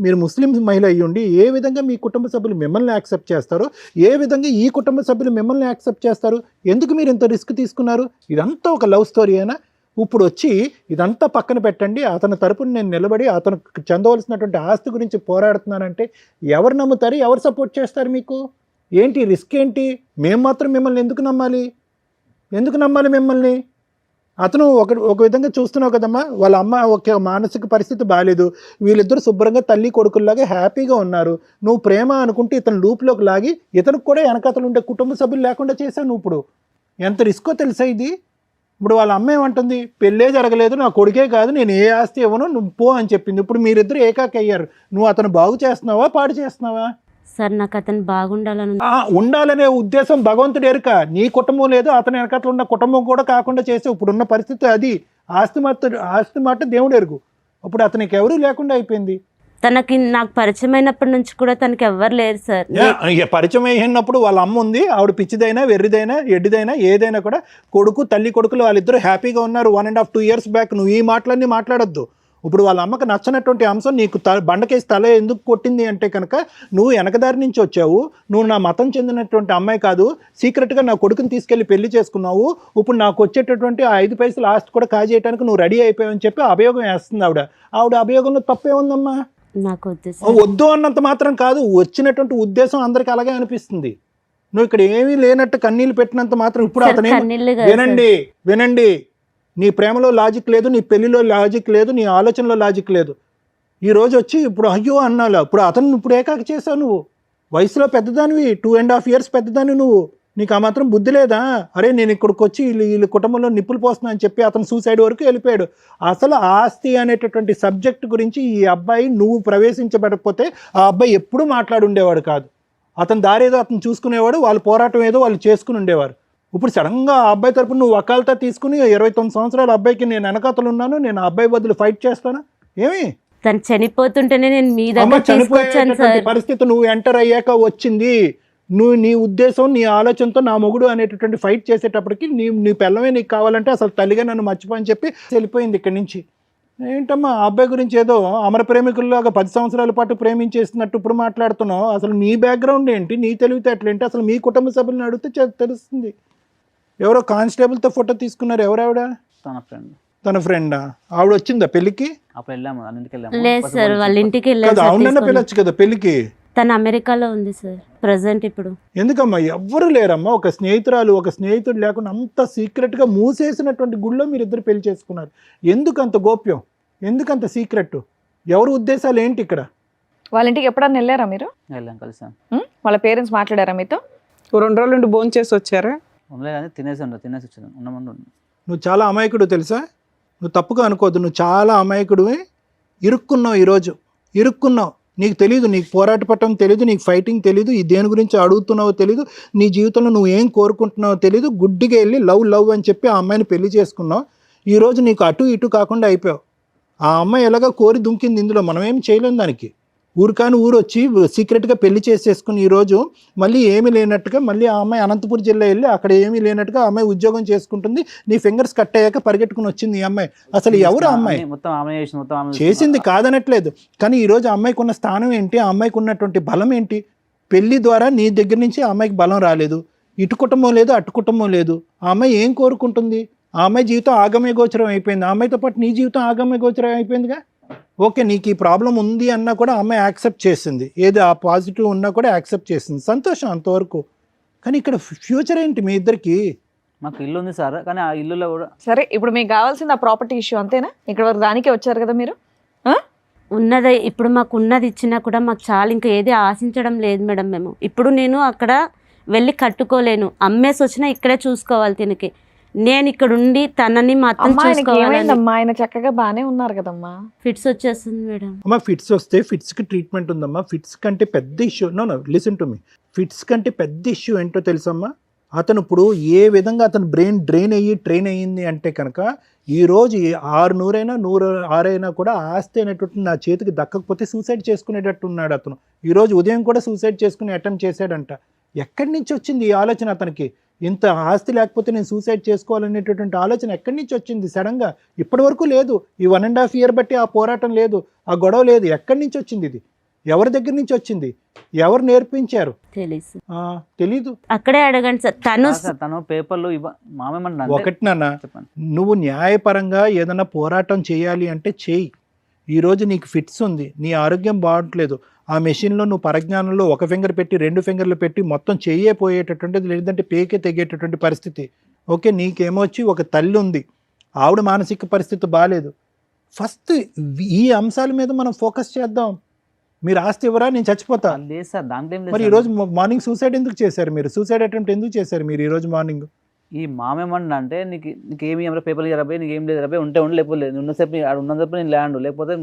మీరు ముస్లిం మహిళ అయ్యి ఉండి ఏ విధంగా మీ కుటుంబ సభ్యులు మిమ్మల్ని యాక్సెప్ట్ చేస్తారు, ఏ విధంగా ఈ కుటుంబ సభ్యులు మిమ్మల్ని యాక్సెప్ట్ చేస్తారు? ఎందుకు మీరు ఇంత రిస్క్ తీసుకున్నారు? ఇదంతా ఒక లవ్ స్టోరీ అయినా? ఇప్పుడు వచ్చి ఇదంతా పక్కన పెట్టండి, అతని తరపున నేను నిలబడి అతనికి చెందవలసినటువంటి ఆస్తి గురించి పోరాడుతున్నానంటే ఎవరు నమ్ముతారు, ఎవరు సపోర్ట్ చేస్తారు మీకు? ఏంటి రిస్క్ ఏంటి? మేము మాత్రం మిమ్మల్ని ఎందుకు నమ్మాలి? ఎందుకు నమ్మాలి మిమ్మల్ని? అతను ఒక విధంగా చూస్తున్నావు కదమ్మా, వాళ్ళ అమ్మ ఒక మానసిక పరిస్థితి బాగాలేదు, వీళ్ళిద్దరు శుభ్రంగా తల్లి కొడుకుల్లాగా హ్యాపీగా ఉన్నారు. నువ్వు ప్రేమ అనుకుంటే ఇతను లూప్లోకి లాగి ఇతనికి కూడా వెనకతలు ఉండే కుటుంబ సభ్యులు లేకుండా చేశావు నువ్వు. ఇప్పుడు ఎంత రిస్కో తెలుసా ఇది? ఇప్పుడు వాళ్ళ అమ్మ ఏమంటుంది, పెళ్ళే జరగలేదు, నా కొడుకే కాదు, నేను ఏ ఆస్తి ఇవ్వను, నువ్వు పో అని చెప్పింది. ఇప్పుడు మీరిద్దరు ఏకాకి అయ్యారు. నువ్వు అతను బాగు చేస్తున్నావా, పాడు చేస్తున్నావా? సార్ నాకు అతను బాగుండాలని ఉండాలనే ఉద్దేశం భగవంతుడు ఎరుక. నీ కుటుంబం లేదు, అతని వెనకట్లు ఉన్న కుటుంబం కూడా కాకుండా చేసే ఇప్పుడున్న పరిస్థితి అది. ఆస్తి మాట దేవుడు ఎరుగు. ఇప్పుడు అతనికి ఎవరు లేకుండా అయిపోయింది. తనకి నాకు పరిచయం అయినప్పటి నుంచి కూడా తనకి ఎవ్వరు లేరు సార్. పరిచయం అయినప్పుడు వాళ్ళ అమ్మ ఉంది, ఆవిడ పిచ్చిదైనా వెర్రిదైనా ఎడ్డిదైనా ఏదైనా కూడా కొడుకు తల్లి కొడుకులు వాళ్ళిద్దరూ హ్యాపీగా ఉన్నారు 1.5 2 years బ్యాక్. నువ్వు ఈ మాటలన్నీ మాట్లాడొద్దు. ఇప్పుడు వాళ్ళ అమ్మకు నచ్చనటువంటి అంశం నీకు బండకేసి తల ఎందుకు కొట్టింది అంటే కనుక నువ్వు వెనకదారి నుంచి వచ్చావు, నువ్వు నా మతం చెందినటువంటి అమ్మాయి కాదు, సీక్రెట్గా నా కొడుకుని తీసుకెళ్లి పెళ్లి చేసుకున్నావు, ఇప్పుడు నాకు వచ్చేటటువంటి 5 పైసలు ఆస్తి కూడా కాజేయడానికి నువ్వు రెడీ అయిపోయావని చెప్పి అభియోగం వేస్తుంది ఆవిడ అభియోగంలో తప్పే ఉందమ్మా? నాకు వద్దు అన్నంత మాత్రం కాదు, వచ్చినటువంటి ఉద్దేశం అందరికి అలాగే అనిపిస్తుంది. నువ్వు ఇక్కడ ఏమీ లేనట్టు కన్నీళ్ళు పెట్టినంత మాత్రం ఇప్పుడు అతనే వినండి, నీ ప్రేమలో లాజిక్ లేదు, నీ పెళ్లిలో లాజిక్ లేదు, నీ ఆలోచనలో లాజిక్ లేదు. ఈ రోజు వచ్చి ఇప్పుడు అయ్యో అన్నావు, ఇప్పుడు అతను ఇప్పుడు ఏకాకి చేసావు. నువ్వు వయసులో పెద్దదానివి, 2.5 years పెద్దదానివి నువ్వు. నీకు ఆ మాత్రం బుద్ధి లేదా? అరే నేను ఇక్కడికి వచ్చి వీళ్ళ కుటుంబంలో నిప్పులు పోస్తున్నా అని చెప్పి అతను సూసైడ్ వరకు వెళ్ళిపోయాడు. అసలు ఆస్తి అనేటటువంటి సబ్జెక్ట్ గురించి ఈ అబ్బాయి నువ్వు ప్రవేశించబడకపోతే ఆ అబ్బాయి ఎప్పుడూ మాట్లాడుండేవాడు కాదు. అతని దారి ఏదో అతను చూసుకునేవాడు, వాళ్ళ పోరాటం ఏదో వాళ్ళు చేసుకుని ఉండేవారు. ఇప్పుడు సడన్గా ఆ అబ్బాయి తరపున నువ్వు వకాల్తా తీసుకుని 29 సంవత్సరాల అబ్బాయికి నేను వెనకాతలు ఉన్నాను, నేను ఆ అబ్బాయి బదులు ఫైట్ చేస్తాను. ఏమి తను చనిపోతుంటేనే నేను మీ దగ్గర తీసుకొచ్చాను సార్. పరిస్థితి నువ్వు ఎంటర్ అయ్యాక వచ్చింది. నువ్వు నీ ఉద్దేశం నీ ఆలోచనతో నా మొగుడు అనేటటువంటి ఫైట్ చేసేటప్పటికి నీ పిల్లమే నీకు కావాలంటే అసలు తల్లిగా నన్ను మర్చిపోని చెప్పి వెళ్ళిపోయింది ఇక్కడి నుంచి. ఏంటమ్మా ఆ అబ్బాయి గురించి ఏదో అమర ప్రేమికుల్లాగా 10 సంవత్సరాల పాటు ప్రేమించేస్తున్నట్టు ఇప్పుడు మాట్లాడుతున్నావు. అసలు నీ బ్యాక్గ్రౌండ్ ఏంటి, నీ తెలివితేటలు ఏంటి, అసలు మీ కుటుంబ సభ్యులను అడిగితే తెలుస్తుంది. ఎవరో కానిస్టేబుల్తో ఫోటో తీసుకున్నారు, ఎవరావిడ? తన ఫ్రెండా? ఆవిడ వచ్చిందా పెళ్లికి? లేదు సార్, వాళ్ళ ఇంటికి అవునన్నా పిల్లొచ్చు కదా పెళ్లికి. తను అమెరికాలో ఉంది సార్ ప్రజెంట్ ఇప్పుడు. ఎందుకమ్మా ఎవ్వరు లేరమ్మా, ఒక స్నేహితుడు లేకుండా అంత సీక్రెట్గా మూసేసినటువంటి గుళ్ళో మీరు ఇద్దరు పెళ్లి చేసుకున్నారు. ఎందుకు అంత గోప్యం, ఎందుకంత సీక్రెట్? ఎవరి ఉద్దేశాలు ఏంటి ఇక్కడ? వాళ్ళ ఇంటికి ఎప్పుడన్నా వెళ్ళారా మీరు? కలిసాను. వాళ్ళ పేరెంట్స్ మాట్లాడారా మీతో? 2 రోజుల నుండి భోజనం చేసి వచ్చారా? తినేసి వచ్చాను. నువ్వు చాలా అమాయకుడు తెలుసా, నువ్వు తప్పుగా అనుకోవద్దు, నువ్వు చాలా అమాయకుడు. ఇరుక్కున్నావు, ఈరోజు ఇరుక్కున్నావు. నీకు తెలీదు, నీకు పోరాట పట్టడం తెలీదు, నీకు ఫైటింగ్ తెలీదు, ఈ దేని గురించి అడుగుతున్నావో తెలీదు, నీ జీవితంలో నువ్వు ఏం కోరుకుంటున్నావో తెలీదు. గుడ్డిగా వెళ్ళి లవ్ అని చెప్పి ఆ అమ్మాయిని పెళ్లి చేసుకున్నావు. ఈరోజు నీకు అటు ఇటు కాకుండా అయిపోయావు. ఆ అమ్మాయి ఎలాగ కోరి దుంకింది, ఇందులో మనం ఏం చేయలేం దానికి. ఊరికాని ఊరు వచ్చి సీక్రెట్గా పెళ్లి చేసేసుకుని ఈరోజు మళ్ళీ ఏమీ లేనట్టుగా మళ్ళీ ఆ అమ్మాయి అనంతపూర్ జిల్లా వెళ్ళి అక్కడ ఏమీ లేనట్టుగా ఆ అమ్మాయి ఉద్యోగం చేసుకుంటుంది. నీ ఫింగర్స్ కట్ అయ్యాక పరిగెట్టుకుని వచ్చింది ఈ అమ్మాయి. అసలు ఎవరు ఆ అమ్మాయి? చేసింది కాదనట్లేదు, కానీ ఈరోజు ఆ అమ్మాయికి ఉన్న స్థానం ఏంటి, ఆ అమ్మాయికి ఉన్నటువంటి బలం ఏంటి? పెళ్లి ద్వారా నీ దగ్గర నుంచి ఆ అమ్మాయికి బలం రాలేదు, ఇటు కుటుంబం లేదు అటు కుటుంబం లేదు. ఆ అమ్మాయి ఏం కోరుకుంటుంది? ఆ అమ్మాయి జీవితం ఆగమ్య గోచరం అయిపోయింది. ఆ అమ్మాయితో పాటు నీ జీవితం ఆగమ్య గోచరం అయిపోయిందిగా. ఓకే, నీకు ఈ ప్రాబ్లం ఉంది అన్నా కూడా అమ్మాయి యాక్సెప్ట్ చేసింది, ఏది ఆ పాజిటివ్ ఉన్నా కూడా యాక్సెప్ట్ చేసింది, సంతోషం అంతవరకు. కానీ ఇక్కడ ఫ్యూచర్ ఏంటి మీ ఇద్దరికి? మాకు ఇల్లు ఉంది సార్, కానీ ఆ ఇల్లులో కూడా సరే ఇప్పుడు మీకు కావాల్సింది ఆ ప్రాపర్టీ ఇష్యూ అంతేనా? ఇక్కడ వరకు దానికే వచ్చారు కదా మీరు. ఉన్నది ఇప్పుడు మాకు ఉన్నది ఇచ్చినా కూడా మాకు చాలా, ఇంకా ఏది ఆశించడం లేదు మేడం. మేము ఇప్పుడు నేను అక్కడ వెళ్ళి కట్టుకోలేను, అమ్మేసి వచ్చినా ఇక్కడే చూసుకోవాలి తినకి. నేను ఇక్కడ ఉండి తనని మాత్రం చూసుకోవాలమ్మా. ఆయన చక్కగా బానే ఉన్నారు కదమ్మా. ఫిట్స్ వచ్చేస్తుంది మేడం. అమ్మా ఫిట్స్ వస్తే ఫిట్స్కి ట్రీట్మెంట్ ఉందమ్మా. ఫిట్స్ కంటే పెద్ద issue listen to me, fits కంటే పెద్ద ఇష్యూ ఏంటో తెలుసమ్మా? అతను ఇప్పుడు ఏ విధంగా అతను బ్రెయిన్ ట్రైన్ అయ్యింది అంటే కనుక ఈరోజు 600 అయినా 106 అయినా కూడా ఆస్తి అనేటువంటి నా చేతికి దక్కకపోతే సూసైడ్ చేసుకునేటట్టు ఉన్నాడు అతను. ఈరోజు ఉదయం కూడా సూసైడ్ చేసుకుని అటెంప్ట్ చేశాడంట. ఎక్కడి నుంచి వచ్చింది ఈ ఆలోచన అతనికి? ఇంత ఆస్తి లేకపోతే నేను సూసైడ్ చేసుకోవాలనేటటువంటి ఆలోచన ఎక్కడి నుంచి వచ్చింది సడన్గా? ఇప్పటి వరకు లేదు. ఈ 1.5 year బట్టి ఆ పోరాటం లేదు, ఆ గొడవ లేదు. ఎక్కడి నుంచి వచ్చింది ఇది? ఎవరి దగ్గర నుంచి వచ్చింది? ఎవరు నేర్పించారు? తెలీదు. అక్కడే అడగండి సార్. తను పేపర్లు మామేమన్నా ఒకటి నాన్న, చెప్పండి. నువ్వు న్యాయపరంగా ఏదైనా పోరాటం చేయాలి అంటే చేయి. ఈరోజు నీకు ఫిట్స్ ఉంది, నీ ఆరోగ్యం బాగుంటలేదు, ఆ మెషిన్లో నువ్వు పరజ్ఞానంలో 1 ఫింగర్ పెట్టి 2 ఫింగర్లు పెట్టి మొత్తం చెయ్యే పోయేటటువంటిది, లేదంటే పేకే తెగేటటువంటి పరిస్థితి. ఓకే, నీకేమొచ్చి ఒక తల్లి ఉంది, ఆవిడ మానసిక పరిస్థితి బాగాలేదు. ఫస్ట్ ఈ అంశాల మీద మనం ఫోకస్ చేద్దాం. మీరు ఆస్తి ఇవ్వరా, నేను చచ్చిపోతా. లేదు సార్, దాంట్లో ఏం లేదు. మరి ఈరోజు మార్నింగ్ సూసైడ్ ఎందుకు చేశారు మీరు? సూసైడ్ అటెంప్ట్ ఎందుకు చేశారు మీరు ఈరోజు మార్నింగ్? ఈ మామేమన్నా అంటే నీకేమి పేపర్లు ఇరవై, నీకు ఏం లేదు ఇరవై, ఉంటే ఉండి లేకపోతే లేదు, ఉన్నసేపు ఉన్నసేపు నేను ల్యాండ్, లేకపోతే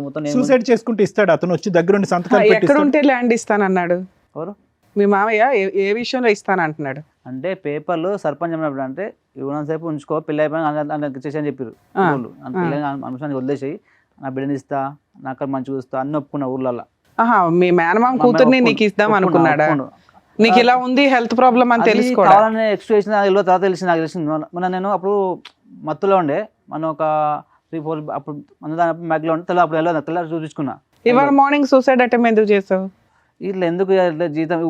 మొత్తం సూసైడ్ చేసుకుంటే ఇస్తాడు అతను వచ్చి దగ్గరుండి సంతకాలు ఎక్కడ ఉంటే ల్యాండ్ ఇస్తానన్నాడు ఎవరు? మీ మామయ్య ఏ విషయంలో ఇస్తానంటున్నాడు? అంటే పేపర్లు సర్పంచ్ చెప్పినప్పుడు అంటే ఉన్నసేపు ఉంచుకో, పెళ్ళి అయిపోయినా చేసి అని చెప్పారు. అంశాన్ని వదిలేసి నా బిడ్డని ఇస్తా, నాకు మంచిగా చూస్తా అన్ని ఒప్పుకున్న ఊర్లలో. మీ మేనమామ కూతుర్ని నీకు ఇద్దాం అనుకున్నాడా? నీకు ఇలా ఉంది హెల్త్ ప్రాబ్లం అని తెలుసుకోవాలని ఎక్స్ప్రెషన్ తర్వాత తెలిసింది. నాకు తెలిసింది మన నేను అప్పుడు మత్తులో ఉండే, మనం ఒక 3-4 అప్పుడు మన దాని మ్యాగ్లో ఉంటే తెల్ల అప్పుడు వెళ్ళదు, తెల్ల చూపించుకున్నా. ఇవాళ మార్నింగ్ సూసైడ్ అటెంప్ట్ ఎందుకు చేసావు? ఇట్లా ఎందుకు జీతం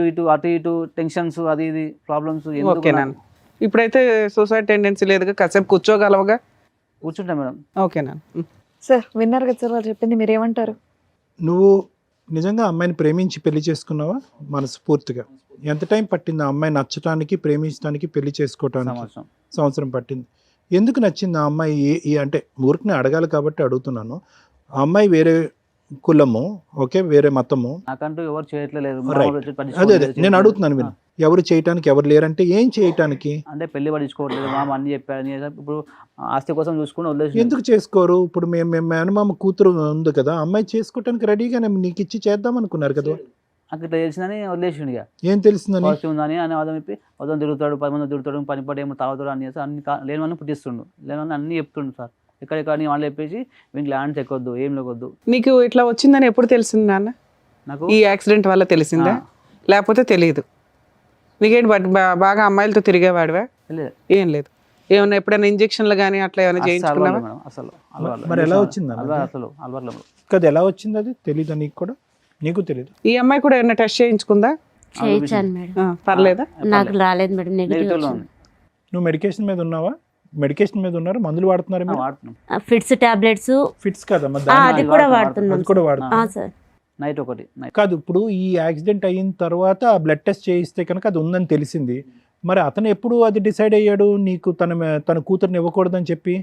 ఇటు అటు ఇటు టెన్షన్స్, అది ఇది ప్రాబ్లమ్స్. ఓకేనా, ఇప్పుడైతే సూసైడ్ టెండెన్సీ లేదుగా, కాసేపు కూర్చోగలవుగా? కూర్చుంటా మేడం. ఓకేనా సార్, విన్నారు కదా సార్ వాళ్ళు చెప్పింది, మీరేమంటారు? నువ్వు నిజంగా అమ్మాయిని ప్రేమించి పెళ్లి చేసుకున్నావా మనస్ఫూర్తిగా? ఎంత టైం పట్టింది ఆ అమ్మాయి నచ్చటానికి, ప్రేమించడానికి, పెళ్లి చేసుకోవటానికి? సంవత్సరం పట్టింది. ఎందుకు నచ్చింది ఆ అమ్మాయి? అంటే ఊరికి అడగాలి కాబట్టి అడుగుతున్నాను. ఆ అమ్మాయి వేరే కులము, ఓకే, వేరే మతము, నాకంటూ ఎవరు చేయట్లేదు. అదే నేను అడుగుతున్నాను. మీరు ఎవరు చేయటానికి ఎవరు లేరంటే ఏం చేయటానికి? అంటే పెళ్లి పడించుకోవట్లేదు, మామ అన్ని చెప్పారు. ఇప్పుడు ఆస్తి కోసం చూసుకుని వదిలేసి ఎందుకు చేసుకోరు? ఇప్పుడు మేము మేనమామ కూతురు ఉంది కదా, అమ్మాయి చేసుకోవటానికి రెడీగానే నీకు ఇచ్చి చేద్దాం అనుకున్నారు కదా. నాకు ఇట్లా తెలిసిందని వదిలేసిండు. ఇక ఏం తెలిసిందని? ఉందని అని వాదం చెప్పి వదం తిరుగుతాడు, 10 మంది తిరుగుతాడు, పని పడి ఏమో తాగుతాడు అని అన్ని లేనివన్నీ పుట్టిస్తుండు, లేనివన్నీ అన్ని చెప్తుండు సార్. ఎక్కడెక్కడ వాళ్ళు చెప్పేసి వీళ్ళకి ల్యాండ్స్ ఎక్కొద్దు, ఏం లేకొద్దు. నీకు ఇట్లా వచ్చిందని ఎప్పుడు తెలిసింది నాన్న? నాకు ఈ యాక్సిడెంట్ వల్ల తెలిసిందా, లేకపోతే తెలియదు? నీకేంటి బాగా అమ్మాయిలతో తిరిగేవాడివా? ఏం లేదు. ఏమన్నా ఎప్పుడైనా ఇంజక్షన్లు కానీ అట్లా ఏమైనా చేయించుకున్నావా? అసలు మరి ఎలా వచ్చింది అసలు అలవాట్లు కదా? ఎలా వచ్చింది అది తెలీదా నీకు కూడా? నీకు తెలియదు. ఈ అమ్మాయి కూడా ఏమైనా టెస్ట్ చేయించుకుందా? చేయించాను మేడం. పర్లేదా? నాకు రాలేదు మేడం, నెగిటివ్. నువ్వు మెడికేషన్ మీద ఉన్నావా? మెడికేషన్ మీద ఉన్నారు, మందులు వాడుతున్నారు? Fits tablets. ఫిట్స్ కదా, అది కూడా వాడుతున్నాం. అది కూడా వాడుతున్నాం సార్. నైట్ ఒకటి కాదు. ఇప్పుడు ఈ యాక్సిడెంట్ అయిన తర్వాత ఆ బ్లడ్ టెస్ట్ చేయిస్తే కనుక అది ఉందని తెలిసింది. మరి అతను ఎప్పుడు అది డిసైడ్ అయ్యాడు నీకు తన కూతురుని ఇవ్వకూడదని చెప్పి?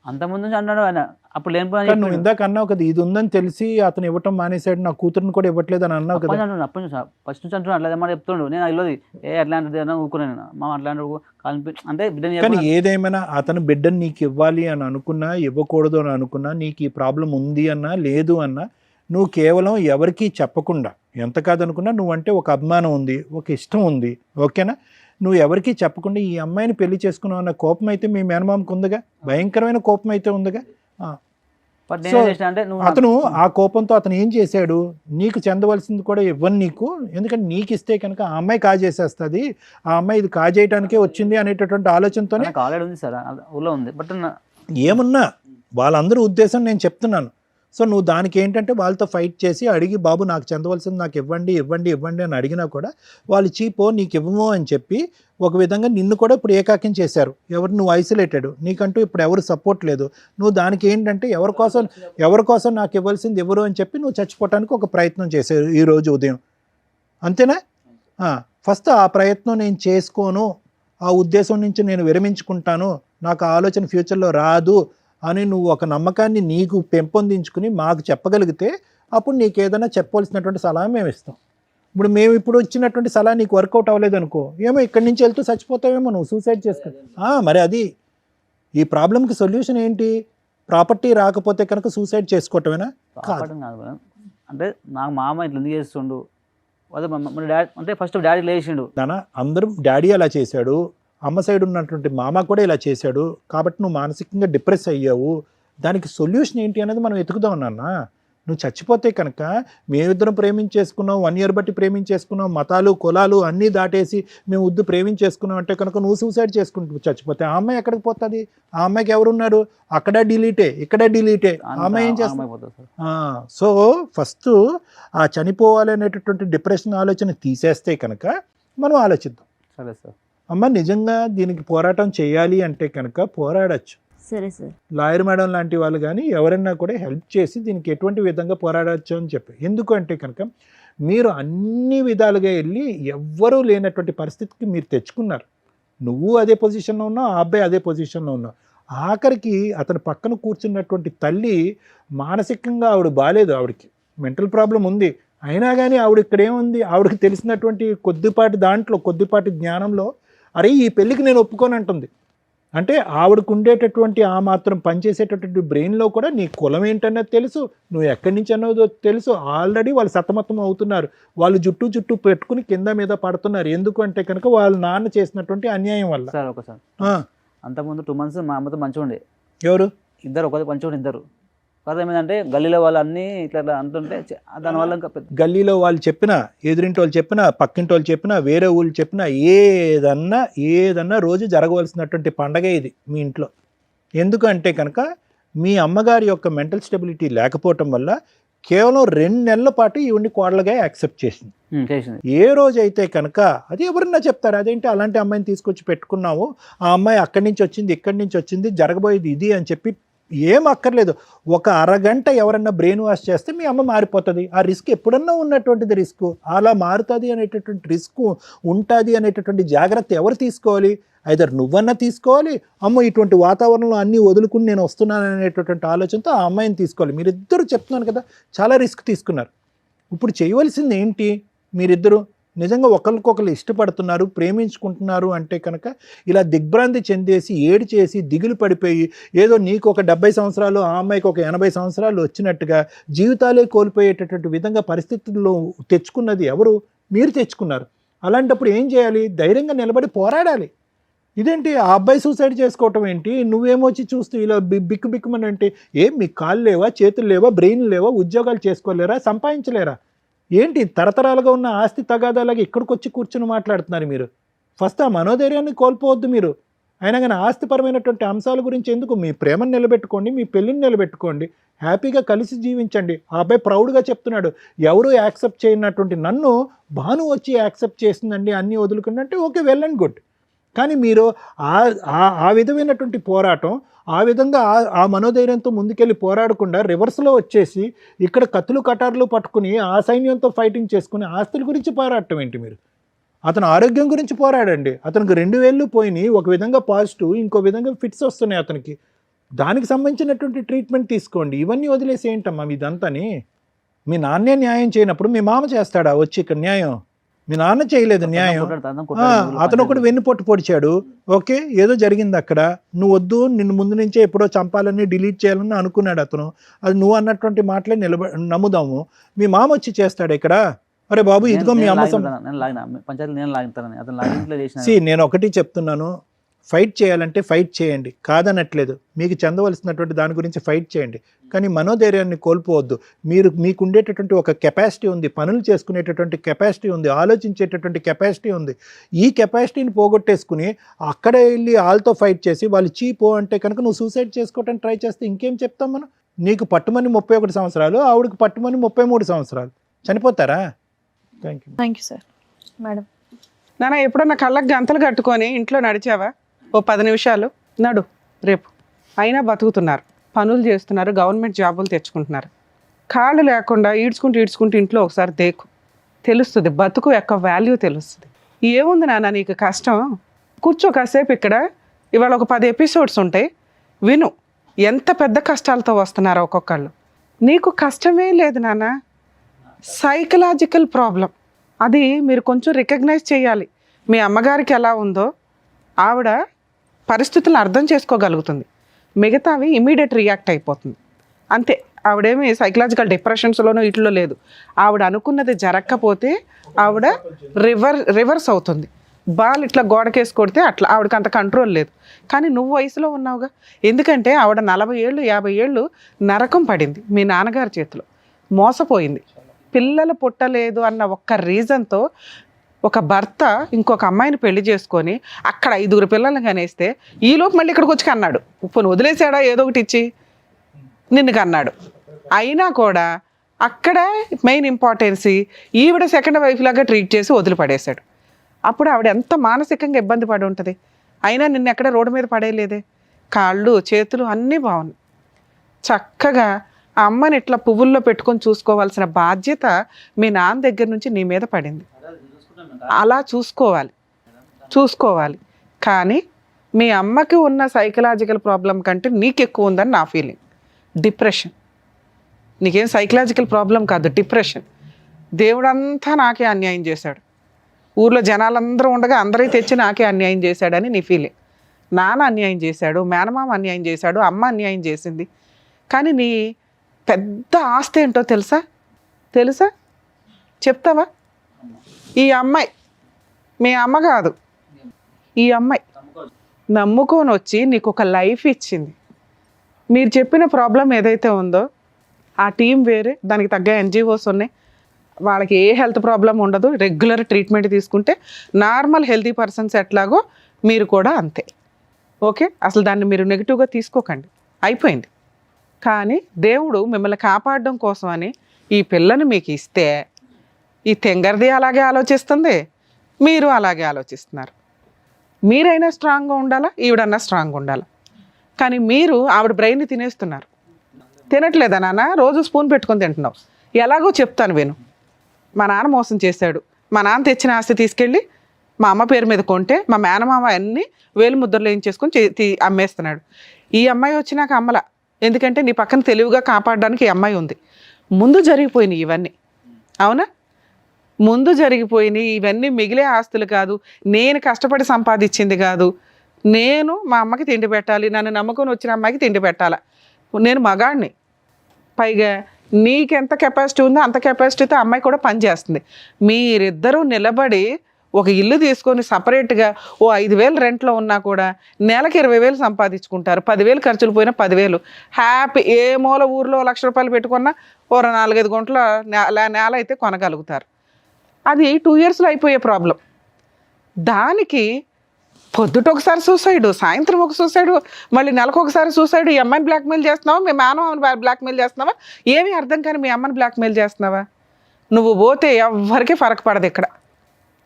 అంతకుముందు అన్నాడు ఆయన. అప్పుడు నువ్వు ఇందాక అన్నావు కదా, ఇది ఉందని తెలిసి అతను ఇవ్వటం మానేశాడు, నా కూతురుని కూడా ఇవ్వట్లేదు అని అన్నావు కదా. అప్పటి నుంచి ఫస్ట్ నుంచి అంటున్నా అట్లా ఏమన్నా చెప్తుండు. నేను ఇల్లోది అట్లాంటిది ఊరుకున్నాను మా అట్లాంటి అంటే బిడ్డని. కానీ ఏదేమైనా అతను బిడ్డని నీకు ఇవ్వాలి అని అనుకున్నా, ఇవ్వకూడదు అని అనుకున్నా, నీకు ఈ ప్రాబ్లం ఉంది అన్నా లేదు అన్నా, నువ్వు కేవలం ఎవరికీ చెప్పకుండా, ఎంత కాదనుకున్నా నువ్వంటే ఒక అభిమానం ఉంది, ఒక ఇష్టం ఉంది, ఓకేనా, నువ్వు ఎవరికీ చెప్పకుండా ఈ అమ్మాయిని పెళ్లి చేసుకున్నావు అన్న కోపం అయితే మీ మేనమామకు ఉందిగా, భయంకరమైన కోపం అయితే ఉందిగా. అతను ఆ కోపంతో అతను ఏం చేశాడు, నీకు చెందవలసింది కూడా ఇవ్వను నీకు, ఎందుకంటే నీకు ఇస్తే కనుక ఆ అమ్మాయి కాజేసేస్తుంది, ఆ అమ్మాయి ఇది కాజేయటానికే వచ్చింది అనేటటువంటి ఆలోచనతోనే. ఏమున్నా వాళ్ళందరూ ఉద్దేశం నేను చెప్తున్నాను. సో నువ్వు దానికి ఏంటంటే వాళ్ళతో ఫైట్ చేసి అడిగి, బాబు నాకు చెందవలసింది నాకు ఇవ్వండి ఇవ్వండి ఇవ్వండి అని అడిగినా కూడా వాళ్ళు చీపో నీకు ఇవ్వమో అని చెప్పి ఒక విధంగా నిన్ను కూడా ఇప్పుడు ఏకాకిం చేశారు. ఎవరు నువ్వు ఐసోలేటెడ్, నీకంటూ ఇప్పుడు ఎవరు సపోర్ట్ లేదు. నువ్వు దానికి ఏంటంటే ఎవరి కోసం నాకు ఇవ్వాల్సింది ఎవరు అని చెప్పి నువ్వు చచ్చిపోవటానికి ఒక ప్రయత్నం చేశారు ఈరోజు ఉదయం, అంతేనా? ఫస్ట్ ఆ ప్రయత్నం నేను చేసుకోను, ఆ ఉద్దేశం నుంచి నేను విరమించుకుంటాను, నాకు ఆ ఆలోచన ఫ్యూచర్లో రాదు అని నువ్వు ఒక నమ్మకాన్ని నీకు పెంపొందించుకుని మాకు చెప్పగలిగితే అప్పుడు నీకు ఏదైనా చెప్పవలసినటువంటి సలహా మేము ఇస్తాం. మేము ఇప్పుడు ఇచ్చినటువంటి సలహా నీకు వర్కౌట్ అవ్వలేదు అనుకో, ఏమో ఇక్కడి నుంచి వెళ్తూ చచ్చిపోతావేమో, నువ్వు సూసైడ్ చేసుకో. మరి అది ఈ ప్రాబ్లంకి సొల్యూషన్ ఏంటి? ప్రాపర్టీ రాకపోతే కనుక సూసైడ్ చేసుకోవటమేనా? కాదు. అంటే నాకు మామ ఇట్లా ఎందుకు చేస్తుండు, అదే మన డాడీ అంటే ఫస్ట్ డాడీ లేచిండు. నాన్న అందరూ డాడీ అలా చేశాడు, అమ్మ సైడ్ ఉన్నటువంటి మామ కూడా ఇలా చేశాడు, కాబట్టి నువ్వు మానసికంగా డిప్రెస్ అయ్యావు, దానికి సొల్యూషన్ ఏంటి అనేది మనం వెతుకుదాం నాన్న. నువ్వు చచ్చిపోతే కనుక మేమిద్దరం ప్రేమించేసుకున్నాం, 1 year బట్టి ప్రేమించేసుకున్నాం, మతాలు కులాలు అన్నీ దాటేసి మేము వద్దు ప్రేమించేసుకున్నాం అంటే కనుక నువ్వు సూసైడ్ చేసుకుంటూ చచ్చిపోతే ఆ అమ్మాయి ఎక్కడికి పోతుంది? ఆ అమ్మాయికి ఎవరున్నారు? అక్కడ డిలీటే, ఇక్కడ డిలీటే, ఆ అమ్మాయి ఏం చేస్తుంది? సో ఫస్ట్ ఆ చనిపోవాలి అనేటటువంటి డిప్రెషన్ ఆలోచన తీసేస్తే కనుక మనం ఆలోచిద్దాం. సరే సార్. అమ్మ నిజంగా దీనికి పోరాటం చేయాలి అంటే కనుక పోరాడచ్చు. సరే సార్. లాయర్ మేడం లాంటి వాళ్ళు కానీ ఎవరైనా కూడా హెల్ప్ చేసి దీనికి ఎటువంటి విధంగా పోరాడచ్చు అని చెప్పి. ఎందుకంటే కనుక మీరు అన్ని విధాలుగా వెళ్ళి ఎవ్వరూ లేనటువంటి పరిస్థితికి మీరు తెచ్చుకున్నారు. నువ్వు అదే పొజిషన్లో ఉన్నావు, ఆ అబ్బాయి అదే పొజిషన్లో ఉన్నావు. ఆఖరికి అతని పక్కన కూర్చున్నటువంటి తల్లి మానసికంగా ఆవిడ బాగాలేదు, ఆవిడకి మెంటల్ ప్రాబ్లం ఉంది. అయినా కానీ ఆవిడ ఇక్కడ ఏముంది, ఆవిడకి తెలిసినటువంటి కొద్దిపాటి జ్ఞానంలో అరే ఈ పెళ్ళికి నేను ఒప్పుకొని అంటుంది. అంటే ఆవిడకు ఉండేటటువంటి ఆ మాత్రం పనిచేసేటటువంటి బ్రెయిన్లో కూడా నీ కులం ఏంటన్నది తెలుసు, నువ్వు ఎక్కడి నుంచి అన్నదో తెలుసు. ఆల్రెడీ వాళ్ళు సతమతం అవుతున్నారు, వాళ్ళు జుట్టు పెట్టుకుని కింద మీద పడుతున్నారు. ఎందుకు అంటే కనుక వాళ్ళ నాన్న చేసినటువంటి అన్యాయం వల్ల. సార్ ఒకసారి అంతకుముందు 2 months మా అమ్మతో మంచిగా ఉండే. ఎవరు? ఇద్దరు ఒకటి మంచిగా ఉండే ఇద్దరు. కాదు ఏమైందంటే గల్లీలో వాళ్ళు అన్నీ ఇట్లా అంటుంటే దానివల్ల ఇంకా గల్లీలో వాళ్ళు చెప్పినా, ఎదురింటి వాళ్ళు చెప్పినా, పక్కింటి వాళ్ళు చెప్పినా, వేరే ఊళ్ళు చెప్పినా ఏదన్నా రోజు జరగవలసినటువంటి పండగ ఇది మీ ఇంట్లో. ఎందుకంటే కనుక మీ అమ్మగారి యొక్క మెంటల్ స్టెబిలిటీ లేకపోవటం వల్ల కేవలం 2 నెలల పాటు ఈవిడ్ని కోడలుగా యాక్సెప్ట్ చేసింది. ఏ రోజైతే కనుక అది ఎవరన్నా చెప్తారు, అదేంటి అలాంటి అమ్మాయిని తీసుకొచ్చి పెట్టుకున్నావు, ఆ అమ్మాయి అక్కడి నుంచి వచ్చింది, ఇక్కడి నుంచి వచ్చింది, జరగబోయేది ఇది అని చెప్పి ఏం అక్కర్లేదు. ఒక అరగంట ఎవరన్నా బ్రెయిన్ వాష్ చేస్తే మీ అమ్మ మారిపోతుంది. ఆ రిస్క్ ఎప్పుడన్నా ఉన్నటువంటిది రిస్క్. అలా మారుతుంది అనేటటువంటి రిస్క్ ఉంటుంది అనేటటువంటి జాగ్రత్త ఎవరు తీసుకోవాలి? ఐదర్ నువ్వన్నా తీసుకోవాలి, అమ్మ ఇటువంటి వాతావరణంలో అన్నీ వదులుకుని నేను వస్తున్నాను అనేటటువంటి ఆలోచనతో ఆ అమ్మాయిని తీసుకోవాలి. మీరిద్దరూ చెప్తున్నాను కదా చాలా రిస్క్ తీసుకున్నారు. ఇప్పుడు చేయవలసింది ఏంటి? మీరిద్దరూ నిజంగా ఒకరికొకరు ఇష్టపడుతున్నారు, ప్రేమించుకుంటున్నారు అంటే కనుక ఇలా దిగ్భ్రాంతి చెందేసి ఏడ్చేసి దిగులు పడిపోయి ఏదో నీకు ఒక 70 సంవత్సరాలు ఆ అమ్మాయికి ఒక 80 సంవత్సరాలు వచ్చినట్టుగా జీవితాలే కోల్పోయేటటువంటి విధంగా పరిస్థితుల్లో తెచ్చుకున్నది ఎవరు? మీరు తెచ్చుకున్నారు. అలాంటప్పుడు ఏం చేయాలి? ధైర్యంగా నిలబడి పోరాడాలి. ఇదేంటి ఆ అబ్బాయి సూసైడ్ చేసుకోవటం ఏంటి? నువ్వేమొచ్చి చూస్తూ ఇలా బిక్కుమని అంటే ఏం మీకు కాళ్ళు లేవా, చేతులు లేవా, బ్రెయిన్ లేవా, ఉద్యోగాలు చేసుకోలేరా, సంపాదించలేరా? ఏంటి తరతరాలుగా ఉన్న ఆస్తి తగాదాలాగా ఇక్కడికి వచ్చి కూర్చుని మాట్లాడుతున్నారు మీరు? ఫస్ట్ ఆ మనోధైర్యాన్ని కోల్పోవద్దు మీరు. అయినా కానీ ఆస్తిపరమైనటువంటి అంశాల గురించి ఎందుకు? మీ ప్రేమను నిలబెట్టుకోండి, మీ పెళ్ళిని నిలబెట్టుకోండి, హ్యాపీగా కలిసి జీవించండి. ఆ అబ్బాయి ప్రౌడ్గా చెప్తున్నాడు, ఎవరు యాక్సెప్ట్ చేయనటువంటి నన్ను భాను వచ్చి యాక్సెప్ట్ చేసిందండి, అన్నీ వదులుకుంటే అంటే ఓకే, వెల్ అండ్ గుడ్. కానీ మీరు ఆ విధమైనటువంటి పోరాటం ఆ విధంగా ఆ మనోధైర్యంతో ముందుకెళ్ళి పోరాడకుండా రివర్స్లో వచ్చేసి ఇక్కడ కత్తులు కటార్లు పట్టుకుని ఆ సైన్యంతో ఫైటింగ్ చేసుకుని ఆస్తుల గురించి పోరాడటం ఏంటి మీరు? అతను ఆరోగ్యం గురించి పోరాడండి. అతనికి 2 వేళ్ళు పోయినాయి, ఒక విధంగా పాజిటివ్, ఇంకో విధంగా ఫిట్స్ వస్తున్నాయి అతనికి. దానికి సంబంధించినటువంటి ట్రీట్మెంట్ తీసుకోండి. ఇవన్నీ వదిలేసి ఏంటమ్మా ఇదంతాని? మీ నాన్నే న్యాయం చేయనప్పుడు మీ మామ చేస్తాడా వచ్చి ఇక్కడ న్యాయం? మీ నాన్న చేయలేదు న్యాయం. అతను ఒకటి వెన్నుపోటు పొడిచాడు, ఓకే ఏదో జరిగింది అక్కడ, నువ్వు వద్దు, నిన్ను ముందు నుంచే ఎప్పుడో చంపాలని డిలీట్ చేయాలని అనుకున్నాడు అతను. అది నువ్వు అన్నటువంటి మాటలే నమ్ముదాము. మీ మామ వచ్చి చేస్తాడు ఇక్కడ, అరే బాబు ఇదిగో మీ అమ్మ నేను ఒకటి చెప్తున్నాను, ఫైట్ చేయాలంటే ఫైట్ చేయండి, కాదనట్లేదు. మీకు చెందవలసినటువంటి దాని గురించి ఫైట్ చేయండి, కానీ మనోధైర్యాన్ని కోల్పోవద్దు. మీకు ఉండేటటువంటి ఒక కెపాసిటీ ఉంది, పనులు చేసుకునేటటువంటి కెపాసిటీ ఉంది, ఆలోచించేటటువంటి కెపాసిటీ ఉంది. ఈ కెపాసిటీని పోగొట్టేసుకుని అక్కడ వెళ్ళి వాళ్ళతో ఫైట్ చేసి వాళ్ళు చీపో అంటే కనుక నువ్వు సూసైడ్ చేసుకోవటానికి ట్రై చేస్తే ఇంకేం చెప్తాం మనం? నీకు పట్టుమని 31 సంవత్సరాలు, ఆవిడకి పట్టుమని 33 సంవత్సరాలు, చనిపోతారా? Thank you sir. మేడం నాన్న ఎప్పుడన్నా కళ్ళకు గంతలు కట్టుకొని ఇంట్లో నడిచావా? ఓ 10 నిమిషాలు నడు రేపు. అయినా బతుకుతున్నారు, పనులు చేస్తున్నారు, గవర్నమెంట్ జాబులు తెచ్చుకుంటున్నారు. కాళ్ళు లేకుండా ఈడ్చుకుంటూ ఇంట్లో ఒకసారి దేకు, తెలుస్తుంది బతుకు యొక్క వాల్యూ తెలుస్తుంది. ఏముంది నాన్న నీకు కష్టం? కూర్చో కాసేపు ఇక్కడ. ఇవాళ ఒక 10 ఎపిసోడ్స్ ఉంటాయి, విను ఎంత పెద్ద కష్టాలతో వస్తున్నారో ఒక్కొక్కళ్ళు. నీకు కష్టమే లేదు నాన్న, సైకలాజికల్ ప్రాబ్లం. అది మీరు కొంచెం రికగ్నైజ్ చేయాలి. మీ అమ్మగారికి ఎలా ఉందో ఆవిడ పరిస్థితులను అర్థం చేసుకోగలుగుతుంది, మిగతావి ఇమీడియట్ రియాక్ట్ అయిపోతుంది అంతే. ఆవిడేమి సైకలాజికల్ డిప్రెషన్స్లోనూ వీటిలో లేదు. ఆవిడ అనుకున్నది జరగకపోతే ఆవిడ రివర్స్ అవుతుంది. బాల్ ఇట్లా గోడకేసి కొడితే అట్లా ఆవిడకి అంత కంట్రోల్ లేదు. కానీ నువ్వు వయసులో ఉన్నావుగా, ఎందుకంటే ఆవిడ 40 ఏళ్ళు 50 ఏళ్ళు నరకం పడింది మీ నాన్నగారి చేతిలో, మోసపోయింది. పిల్లలు పుట్టలేదు అన్న ఒక్క రీజన్తో ఒక భర్త ఇంకొక అమ్మాయిని పెళ్లి చేసుకొని అక్కడ 5 పిల్లల్ని కనేస్తే ఈలోపు మళ్ళీ ఇక్కడికి వచ్చి కన్నాడు. ఇప్పుడు వదిలేసాడా ఏదో ఒకటి ఇచ్చి నిన్ను కన్నాడు. అయినా కూడా అక్కడ మెయిన్ ఇంపార్టెన్సీ ఈవిడ సెకండ్ వైఫ్ లాగా ట్రీట్ చేసి వదిలిపడేశాడు. అప్పుడు ఆవిడ ఎంత మానసికంగా ఇబ్బంది పడి ఉంటుంది. అయినా నిన్ను ఎక్కడ రోడ్డు మీద పడేయలేదే, కాళ్ళు చేతులు అన్నీ బాగున్నాయి. చక్కగా ఆ అమ్మని ఇట్లా పువ్వుల్లో పెట్టుకొని చూసుకోవాల్సిన బాధ్యత మీ నాన్న దగ్గర నుంచి నీ మీద పడింది. అలా చూసుకోవాలి. కానీ మీ అమ్మకి ఉన్న సైకలాజికల్ ప్రాబ్లం కంటే నీకు ఎక్కువ ఉందని నా ఫీలింగ్. డిప్రెషన్ నీకేం సైకలాజికల్ ప్రాబ్లం కాదు, డిప్రెషన్. దేవుడంతా నాకే అన్యాయం చేశాడు, ఊర్లో జనాలందరూ ఉండగా అందరూ తెచ్చి నాకే అన్యాయం చేశాడని నీ ఫీలింగ్. నాన్న అన్యాయం చేశాడు, మేనమామ అన్యాయం చేశాడు, అమ్మ అన్యాయం చేసింది. కానీ నీ పెద్ద ఆస్తి ఏంటో తెలుసా చెప్తావా? ఈ అమ్మాయి, మీ అమ్మ కాదు, ఈ అమ్మాయి నమ్ముకొని వచ్చి నీకు ఒక లైఫ్ ఇచ్చింది. మీరు చెప్పిన ప్రాబ్లం ఏదైతే ఉందో ఆ టీం వేరే, దానికి తగ్గ ఎన్జిఓస్ ఉన్నాయి, వాళ్ళకి ఏ హెల్త్ ప్రాబ్లం ఉండదు, రెగ్యులర్ ట్రీట్మెంట్ తీసుకుంటే నార్మల్ హెల్తీ పర్సన్స్ ఎట్లాగో మీరు కూడా అంతే. ఓకే, అసలు దాన్ని మీరు నెగిటివ్గా తీసుకోకండి, అయిపోయింది. కానీ దేవుడు మిమ్మల్ని కాపాడడం కోసమని ఈ పిల్లని మీకు ఇస్తే ఈ తెంగర్ది అలాగే ఆలోచిస్తుంది, మీరు అలాగే ఆలోచిస్తున్నారు. మీరైనా స్ట్రాంగ్గా ఉండాలా, ఈవిడన్నా స్ట్రాంగ్గా ఉండాలా. కానీ మీరు ఆవిడ బ్రెయిన్ని తినేస్తున్నారు. తినట్లేదా నాన్న? రోజు స్పూన్ పెట్టుకొని తింటున్నావు. ఎలాగో చెప్తాను విను. మా నాన్న మోసం చేశాడు, మా నాన్న తెచ్చిన ఆస్తి తీసుకెళ్ళి మా అమ్మ పేరు మీద కొంటే మా మేనమామ అన్నీ వేలు ముద్రలు వేయించేసుకొని అమ్మేస్తున్నాడు. ఈ అమ్మాయి వచ్చినాక అమ్మల, ఎందుకంటే నీ పక్కన తెలివిగా కాపాడడానికి ఈ అమ్మాయి ఉంది. ముందు జరిగిపోయినాయి ఇవన్నీ, అవునా? ముందు జరిగిపోయినాయి ఇవన్నీ మిగిలే ఆస్తులు కాదు, నేను కష్టపడి సంపాదించింది కాదు. నేను మా అమ్మకి తిండి పెట్టాలి, నన్ను నమ్ముకొని వచ్చిన అమ్మాయికి తిండి పెట్టాలా. నేను మగాడిని, పైగా నీకెంత కెపాసిటీ ఉందో అంత కెపాసిటీతో అమ్మాయి కూడా పనిచేస్తుంది. మీరిద్దరూ నిలబడి ఒక ఇల్లు తీసుకొని సపరేట్గా ఓ 5,000 రెంట్లో ఉన్నా కూడా నెలకి 20,000 సంపాదించుకుంటారు. 10,000 ఖర్చులు పోయినా 10,000 హ్యాపీ. ఏ మూల ఊర్లో ₹1,00,000 పెట్టుకున్నా ఓ 4-5 గుంటల నేల అయితే కొనగలుగుతారు. అది 2 ఇయర్స్లో అయిపోయే ప్రాబ్లం. దానికి పొద్దుట ఒకసారి సూసైడు, సాయంత్రం ఒక సూసైడు, మళ్ళీ నెలకు ఒకసారి సూసైడు. ఈ అమ్మాయిని బ్లాక్మెయిల్ చేస్తున్నావా, మీ మేనమామని బ్లాక్మెయిల్ చేస్తున్నావా, ఏమీ అర్థం కానీ మీ అమ్మని బ్లాక్మెయిల్ చేస్తున్నావా? నువ్వు పోతే ఎవరికి ఫరక పడదు ఇక్కడ,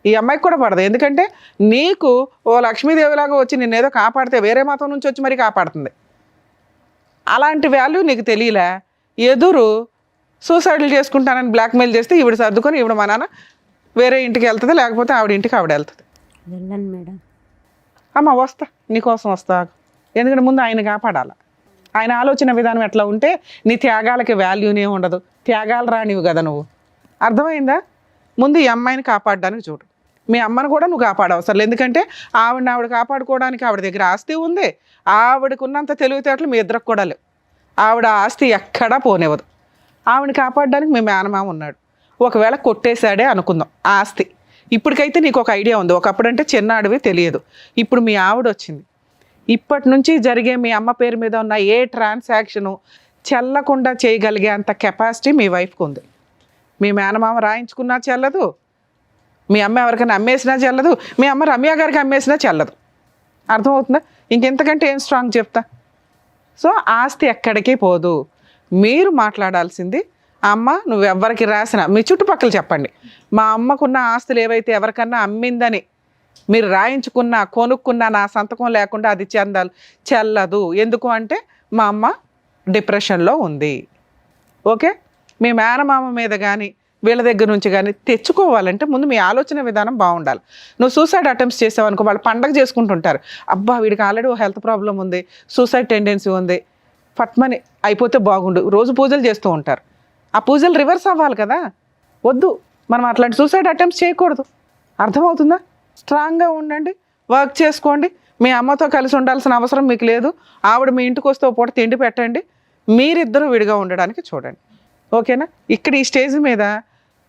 ఈ అమ్మాయికి కూడా పడదు. ఎందుకంటే నీకు ఓ లక్ష్మీదేవిలాగా వచ్చి నిన్నేదో కాపాడితే వేరే మతం నుంచి వచ్చి మరీ కాపాడుతుంది. అలాంటి వాల్యూ నీకు తెలియలే. ఎదురు సూసైడ్లు చేసుకుంటానని బ్లాక్మెయిల్ చేస్తే ఈవిడ సర్దుకొని ఈవిడ మా నాన్న వేరే ఇంటికి వెళ్తుంది, లేకపోతే ఆవిడ ఇంటికి ఆవిడ వెళ్తుంది. వెళ్ళండి మేడం. అమ్మ వస్తా, నీకోసం వస్తా. ఎందుకంటే ముందు ఆయన కాపాడాలి. ఆయన ఆలోచన విధానం ఎట్లా ఉంటే నీ త్యాగాలకి వాల్యూనే ఉండదు. త్యాగాలు రానివి కదా నువ్వు, అర్థమైందా? ముందు ఈ అమ్మాయిని కాపాడడానికి చూడు. మీ అమ్మను కూడా నువ్వు కాపాడవసరం, ఎందుకంటే ఆవిడ కాపాడుకోవడానికి ఆవిడ దగ్గర ఆస్తి ఉంది. ఆవిడకు ఉన్నంత తెలివితేటలు మీ ఇద్దరికి కూడా లేవు. ఆవిడ ఆస్తి ఎక్కడా పోనివ్వదు. ఆవిడని కాపాడడానికి మీ మేనమామ ఉన్నాడు. ఒకవేళ కొట్టేశాడే అనుకుందాం ఆస్తి, ఇప్పటికైతే నీకు ఒక ఐడియా ఉంది. ఒకప్పుడంటే చిన్నాడివి తెలియదు, ఇప్పుడు మీ ఆవిడ వచ్చింది. ఇప్పటి నుంచి జరిగే మీ అమ్మ పేరు మీద ఉన్న ఏ ట్రాన్సాక్షను చెల్లకుండా చేయగలిగే అంత కెపాసిటీ మీ వైఫ్కి ఉంది. మీ మేనమామ రాయించుకున్నా చెల్లదు, మీ అమ్మ ఎవరికైనా అమ్మేసినా చెల్లదు, మీ అమ్మ రమ్య గారికి అమ్మేసినా చెల్లదు. అర్థమవుతుందా? ఇంకెంతకంటే ఏం స్ట్రాంగ్ చెప్తా. సో ఆస్తి ఎక్కడికి పోదు. మీరు మాట్లాడాల్సింది, అమ్మ నువ్వెవ్వరికి రాసిన మీ చుట్టుపక్కల చెప్పండి, మా అమ్మకున్న ఆస్తులు ఏవైతే ఎవరికన్నా అమ్మిందని మీరు రాయించుకున్నా కొనుక్కున్నా నా సంతకం లేకుండా అది చెల్లదు. ఎందుకు అంటే మా అమ్మ డిప్రెషన్లో ఉంది. ఓకే, మీ మేనమామ మీద కానీ వీళ్ళ దగ్గర నుంచి కానీ తెచ్చుకోవాలంటే ముందు మీ ఆలోచన విధానం బాగుండాలి. నువ్వు సూసైడ్ అటెంప్ట్స్ చేసావనుకో, వాళ్ళు పండగ చేసుకుంటుంటారు. అబ్బా వీడికి ఆల్రెడీ హెల్త్ ప్రాబ్లం ఉంది, సూసైడ్ టెండెన్సీ ఉంది, పట్మని అయిపోతే బాగుండు, రోజు పూజలు చేస్తూ ఉంటారు. ఆ పూజలు రివర్స్ అవ్వాలి కదా. వద్దు, మనం అట్లాంటి సూసైడ్ అటెంప్ట్స్ చేయకూడదు. అర్థమవుతుందా? స్ట్రాంగ్గా ఉండండి, వర్క్ చేసుకోండి. మీ అమ్మతో కలిసి ఉండాల్సిన అవసరం మీకు లేదు. ఆవిడ మీ ఇంటికి వస్తే పూట తిండి పెట్టండి, మీరిద్దరూ విడిగా ఉండడానికి చూడండి, ఓకేనా? ఇక్కడ ఈ స్టేజ్ మీద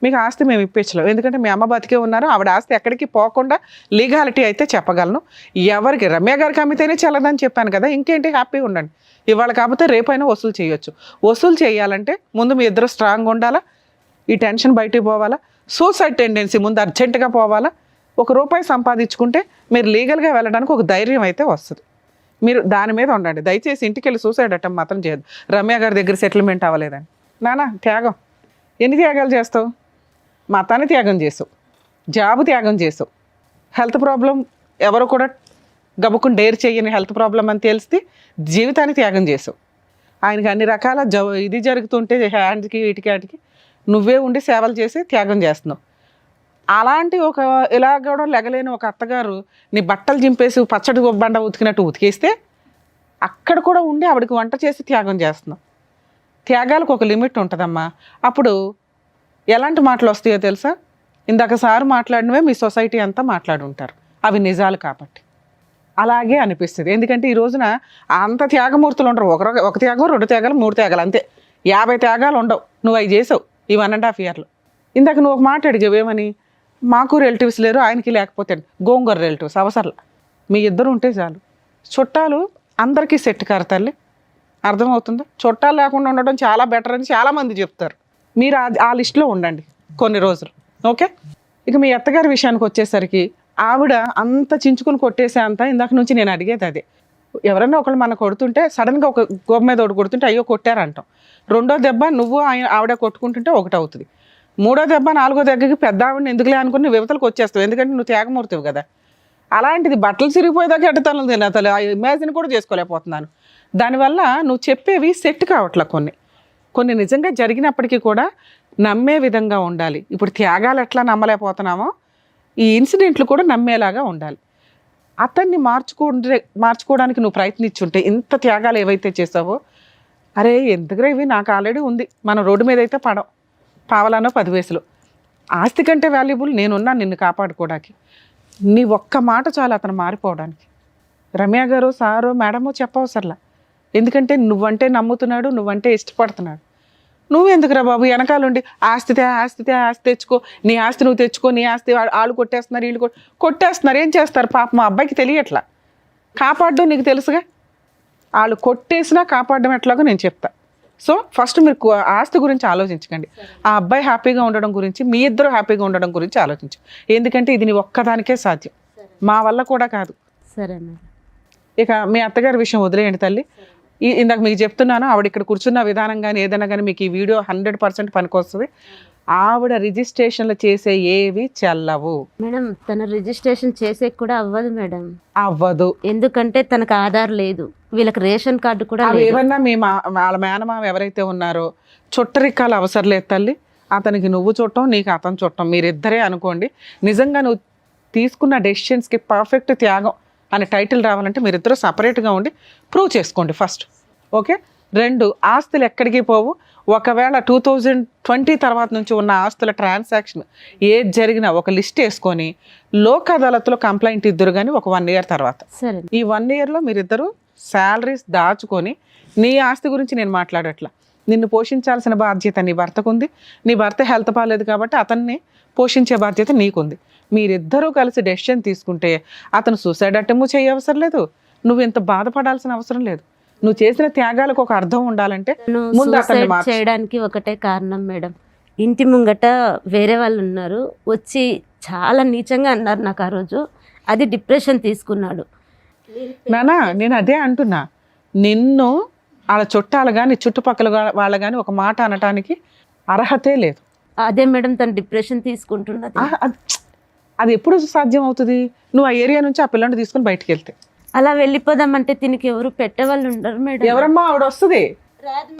మీకు ఆస్తి మేము ఇప్పించలేం, ఎందుకంటే మీ అమ్మ బతికే ఉన్నారు. ఆవిడ ఆస్తి ఎక్కడికి పోకుండా లీగాలిటీ అయితే చెప్పగలను. ఎవరికి రమ్య గారికి అమ్మితేనే చెల్లదని చెప్పాను కదా, ఇంకేంటి, హ్యాపీగా ఉండండి. ఇవాళ కాకపోతే రేపైనా వసూలు చేయొచ్చు. వసూలు చేయాలంటే ముందు మీ ఇద్దరు స్ట్రాంగ్గా ఉండాలా, ఈ టెన్షన్ బయటికి పోవాలా, సూసైడ్ టెండెన్సీ ముందు అర్జెంటుగా పోవాలా. ₹1 సంపాదించుకుంటే మీరు లీగల్గా వెళ్ళడానికి ఒక ధైర్యం అయితే వస్తుంది. మీరు దాని మీద ఉండండి. దయచేసి ఇంటికి వెళ్ళి సూసైడ్ అటెంప్ట్ మాత్రం చేయదు. రమ్య గారి దగ్గర సెటిల్మెంట్ అవ్వలేదని. నాన్న త్యాగం, ఎన్ని త్యాగాలు చేస్తావు? మతాన్ని త్యాగం చేసావు, జాబు త్యాగం చేసావు, హెల్త్ ప్రాబ్లం ఎవరు కూడా గబుకుని డేర్ చేయని హెల్త్ ప్రాబ్లం అని తెలిస్తే జీవితాన్ని త్యాగం చేసావు. ఆయనకి అన్ని రకాల ఇది జరుగుతుంటే హ్యాండ్కి వీటికి వాటికి నువ్వే ఉండి సేవలు చేసి త్యాగం చేస్తున్నావు. అలాంటి ఒక ఇలా కూడా లెగలేని ఒక అత్తగారు నీ బట్టలు చింపేసి పచ్చడి బండ ఉతికినట్టు ఉతికేస్తే అక్కడ కూడా ఉండి ఆవిడకి వంట చేసి త్యాగం చేస్తున్నావు. త్యాగాలకు ఒక లిమిట్ ఉంటుందమ్మా. అప్పుడు ఎలాంటి మాటలు వస్తాయో తెలుసా? ఇందాక సార్ మాట్లాడినవే మీ సొసైటీ అంతా మాట్లాడుంటారు, అవి నిజాలు కాబట్టి అలాగే అనిపిస్తుంది. ఎందుకంటే ఈ రోజున అంత త్యాగమూర్తులు ఉండరు. ఒక త్యాగం, 2 త్యాగాలు, 3 త్యాగాలు అంతే. 50 త్యాగాలు ఉండవు. నువ్వు అవి చేసావు ఈ 1.5 yearలో. ఇందాక నువ్వు ఒక మాట అడిగావు, ఏమని? మాకు రిలేటివ్స్ లేరు, ఆయనకి లేకపోతే గోంగూర రిలేటివ్స్ అవసరం. మీ ఇద్దరు ఉంటే చాలు. చుట్టాలు అందరికీ సెట్ కారు తల్లి, అర్థమవుతుందా? చుట్టాలు లేకుండా ఉండడం చాలా బెటర్ అని చాలామంది చెప్తారు. మీరు ఆ లిస్టులో ఉండండి కొన్ని రోజులు, ఓకే? ఇక మీ అత్తగారి విషయానికి వచ్చేసరికి ఆవిడ అంత చించుకుని కొట్టేసే అంత ఇందాక నుంచి నేను అడిగేది అదే. ఎవరైనా ఒకళ్ళు మన కొడుతుంటే సడన్గా ఒక గోబ మీద ఒకటి కొడుతుంటే అయ్యో కొట్టారంటాం. 2వ దెబ్బ నువ్వు ఆవిడ కొట్టుకుంటుంటే 1 అవుతుంది. 3వ దెబ్బ 4వ దెబ్బకి పెద్ద ఆవిడని ఎందుకులే అనుకుని నువ్వు యువతలకు వచ్చేస్తావు, ఎందుకంటే నువ్వు త్యాగమూర్తివి కదా. అలాంటిది బట్టలు చిరిగిపోయేదాకా ఎట్టతనం తినతలు ఇమాజిన్ కూడా చేసుకోలేకపోతున్నాను. దానివల్ల నువ్వు చెప్పేవి సెట్ కావట్లే. కొన్ని నిజంగా జరిగినప్పటికీ కూడా నమ్మే విధంగా ఉండాలి. ఇప్పుడు త్యాగాలు ఎట్లా నమ్మలేకపోతున్నామో ఈ ఇన్సిడెంట్లు కూడా నమ్మేలాగా ఉండాలి. అతన్ని మార్చుకోవడానికి నువ్వు ప్రయత్నించుంటే ఇంత త్యాగాలు ఏవైతే చేసావో, అరే ఎందుకురా ఇవి నాకు ఆల్రెడీ ఉంది, మనం రోడ్డు మీద అయితే పడం, పావలానో 10 పైసలు. ఆస్తి కంటే వాల్యుబుల్ నేనున్నా నిన్ను కాపాడుకోవడానికి. నీ ఒక్క మాట చాలు అతను మారిపోవడానికి. రమ్య గారు, సారు, మేడమో చెప్పవసరలా. ఎందుకంటే నువ్వంటే నమ్ముతున్నాడు, నువ్వంటే ఇష్టపడుతున్నాడు. నువ్వెందుకురా బాబు వెనకాలండి ఆస్తి తెచ్చుకో, నీ ఆస్తి నువ్వు తెచ్చుకో, నీ ఆస్తి వాళ్ళు కొట్టేస్తున్నారు, వీళ్ళు కొట్టేస్తున్నారు. ఏం చేస్తారు పాప? మా అబ్బాయికి తెలియట్లా. కాపాడడం నీకు తెలుసుగా. వాళ్ళు కొట్టేసినా కాపాడడం ఎట్లాగో నేను చెప్తా. సో ఫస్ట్ మీరు ఆస్తి గురించి ఆలోచించకండి, ఆ అబ్బాయి హ్యాపీగా ఉండడం గురించి, మీ ఇద్దరు హ్యాపీగా ఉండడం గురించి ఆలోచించు. ఎందుకంటే ఇది నీ ఒక్కదానికే సాధ్యం, మా వల్ల కూడా కాదు. సరే మేడం. ఇక మీ అత్తగారి విషయం వదిలేయండి తల్లి. ఇందాక మీకు చెప్తున్నాను, ఆవిడ ఇక్కడ కూర్చున్న విధానం కానీ ఏదైనా కానీ మీకు ఈ వీడియో 100% పనికొస్తుంది. ఆవిడ రిజిస్ట్రేషన్లు చేసే ఏవి చెల్లవు మేడం. తన రిజిస్ట్రేషన్ చేసే కూడా అవ్వదు మేడం. అవ్వదు. ఎందుకంటే తనకు ఆధార్ లేదు, వీళ్ళకి రేషన్ కార్డు కూడా అవి లేదు. ఏమన్నా వాళ్ళ మేనమామ ఎవరైతే ఉన్నారో చుట్టరికాలు అవసరం లేదు తల్లి. అతనికి నువ్వు చుట్టం, నీకు అతను చుట్టం, మీరిద్దరే అనుకోండి. నిజంగా నువ్వు తీసుకున్న డెసిషన్స్కి పర్ఫెక్ట్ త్యాగం అనే టైటిల్ రావాలంటే మీరిద్దరూ సపరేట్గా ఉండి ప్రూవ్ చేసుకోండి ఫస్ట్, ఓకే? 2, ఆస్తులు ఎక్కడికి పోవు. ఒకవేళ 2020 తర్వాత నుంచి ఉన్న ఆస్తుల ట్రాన్సాక్షన్ ఏది జరిగినా ఒక లిస్ట్ వేసుకొని లోక్ అదాలత్లో కంప్లైంట్ ఇద్దరు కానీ ఒక 1 year తర్వాత. సరే. ఈ 1 yearలో మీరిద్దరూ శాలరీస్ దాచుకొని, నీ ఆస్తి గురించి నేను మాట్లాడట్లా, నిన్ను పోషించాల్సిన బాధ్యత నీ భర్తకు ఉంది. నీ భర్త హెల్త్ బాగాలేదు కాబట్టి అతన్ని పోషించే బాధ్యత నీకుంది. మీరిద్దరూ కలిసి డెసిషన్ తీసుకుంటే అతను సూసైడ్ అటెంప్ట్ చేయవసరం లేదు, నువ్వు ఇంత బాధపడాల్సిన అవసరం లేదు. నువ్వు చేసిన త్యాగాలకు ఒక అర్థం ఉండాలంటే ముందు అతన్ని సూసైడ్ చేయడానికి ఒకటే కారణం మేడం. ఇంటి ముంగట వేరే వాళ్ళు ఉన్నారు, వచ్చి చాలా నీచంగా అన్నారు నాకు ఆ రోజు. అది డిప్రెషన్ తీసుకున్నాడు. నానా నేను అదే అంటున్నా, నిన్ను వాళ్ళ చుట్టాలు కానీ చుట్టుపక్కల వాళ్ళు కానీ ఒక మాట అనటానికి అర్హతే లేదు. అదే మేడం తను డిప్రెషన్ తీసుకుంటున్నది. అది ఎప్పుడు సాధ్యం అవుతుంది? నువ్వు ఆ ఏరియా నుంచి ఆ పిల్లని తీసుకుని బయటికి వెళ్తే. అలా వెళ్ళిపోదామంటే దీనికి ఎవరు పెట్టేవాళ్ళు ఉండరు మేడం. ఎవరమ్మా ఆవిడ వస్తుంది,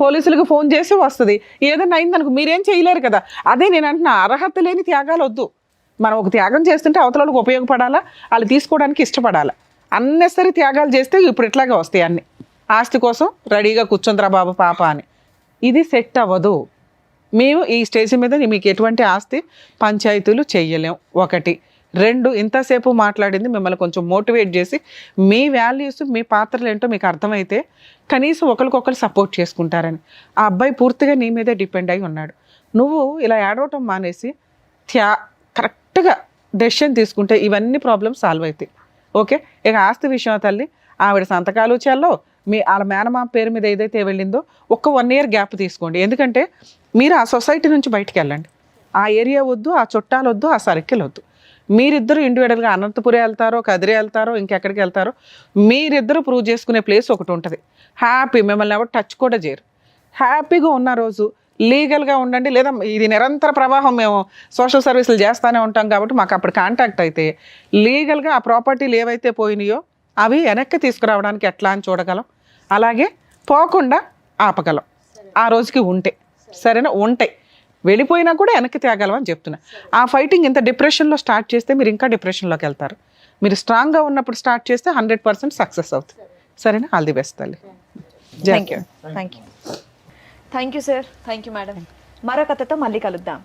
పోలీసులకు ఫోన్ చేసి వస్తుంది. ఏదైనా అయిందనుకో మీరేం చేయలేరు కదా. అదే నేను అంటున్నా, అర్హత లేని త్యాగాలు వద్దు. మనం ఒక త్యాగం చేస్తుంటే అవతల వాళ్ళకి ఉపయోగపడాలా, వాళ్ళు తీసుకోవడానికి ఇష్టపడాలా. అన్నెసరీ త్యాగాలు చేస్తే ఇప్పుడు ఇట్లాగే వస్తాయి అన్ని. ఆస్తి కోసం రెడీగా కూర్చుందిరా బాబు పాప అని. ఇది సెట్ అవ్వదు. మేము ఈ స్టేజ్ మీద మీకు ఎటువంటి ఆస్తి పంచాయతీలు చెయ్యలేం. 1 2 ఇంతసేపు మాట్లాడింది మిమ్మల్ని కొంచెం మోటివేట్ చేసి మీ వాల్యూస్ మీ పాత్రలు ఏంటో మీకు అర్థమైతే కనీసం ఒకరికొకరు సపోర్ట్ చేసుకుంటారని. ఆ అబ్బాయి పూర్తిగా నీ మీదే డిపెండ్ అయి ఉన్నాడు. నువ్వు ఇలా ఏడవటం మానేసి కరెక్ట్గా డెసిషన్ తీసుకుంటే ఇవన్నీ ప్రాబ్లమ్స్ సాల్వ్ అవుతాయి. ఓకే, ఇక ఆస్తి విషయం తల్లి, ఆవిడ సంతకాలు చెల్లో, వాళ్ళ మేనమామ పేరు మీద ఏదైతే వెళ్ళిందో ఒక 1 year గ్యాప్ తీసుకోండి. ఎందుకంటే మీరు ఆ సొసైటీ నుంచి బయటికి వెళ్ళండి. ఆ ఏరియా వద్దు, ఆ చుట్టాలు వద్దు, ఆ సర్కిల్ వద్దు. మీరిద్దరు ఇండివిజువల్గా అనంతపురం వెళ్తారో, కదిరి వెళ్తారో, ఇంకెక్కడికి వెళ్తారో మీరిద్దరు ప్రూవ్ చేసుకునే ప్లేస్ ఒకటి ఉంటుంది. హ్యాపీ, మిమ్మల్ని ఎవరు టచ్ కూడా చేయరు. హ్యాపీగా ఉన్న రోజు లీగల్గా ఉండండి. లేదా ఇది నిరంతర ప్రవాహం, మేము సోషల్ సర్వీసులు చేస్తూనే ఉంటాం కాబట్టి మాకు అప్పుడు కాంటాక్ట్ అయితే లీగల్గా ఆ ప్రాపర్టీలు ఏవైతే పోయినాయో అవి వెనక్కి తీసుకురావడానికి ఎట్లా అని చూడగలం. అలాగే పోకుండా ఆపగలం ఆ రోజుకి ఉంటే. సరేనా? ఉంటాయి, వెళ్ళిపోయినా కూడా వెనక్కి తేగలం అని చెప్తున్నా. ఆ ఫైటింగ్ ఇంత డిప్రెషన్లో స్టార్ట్ చేస్తే మీరు ఇంకా డిప్రెషన్లోకి వెళ్తారు. మీరు స్ట్రాంగ్గా ఉన్నప్పుడు స్టార్ట్ చేస్తే 100% సక్సెస్ అవుతుంది. సరేనా? ఆల్ ది బెస్ట్ తల్లి. Thank you sir, thank you madam. మరో కథతో మళ్ళీ కలుద్దాం.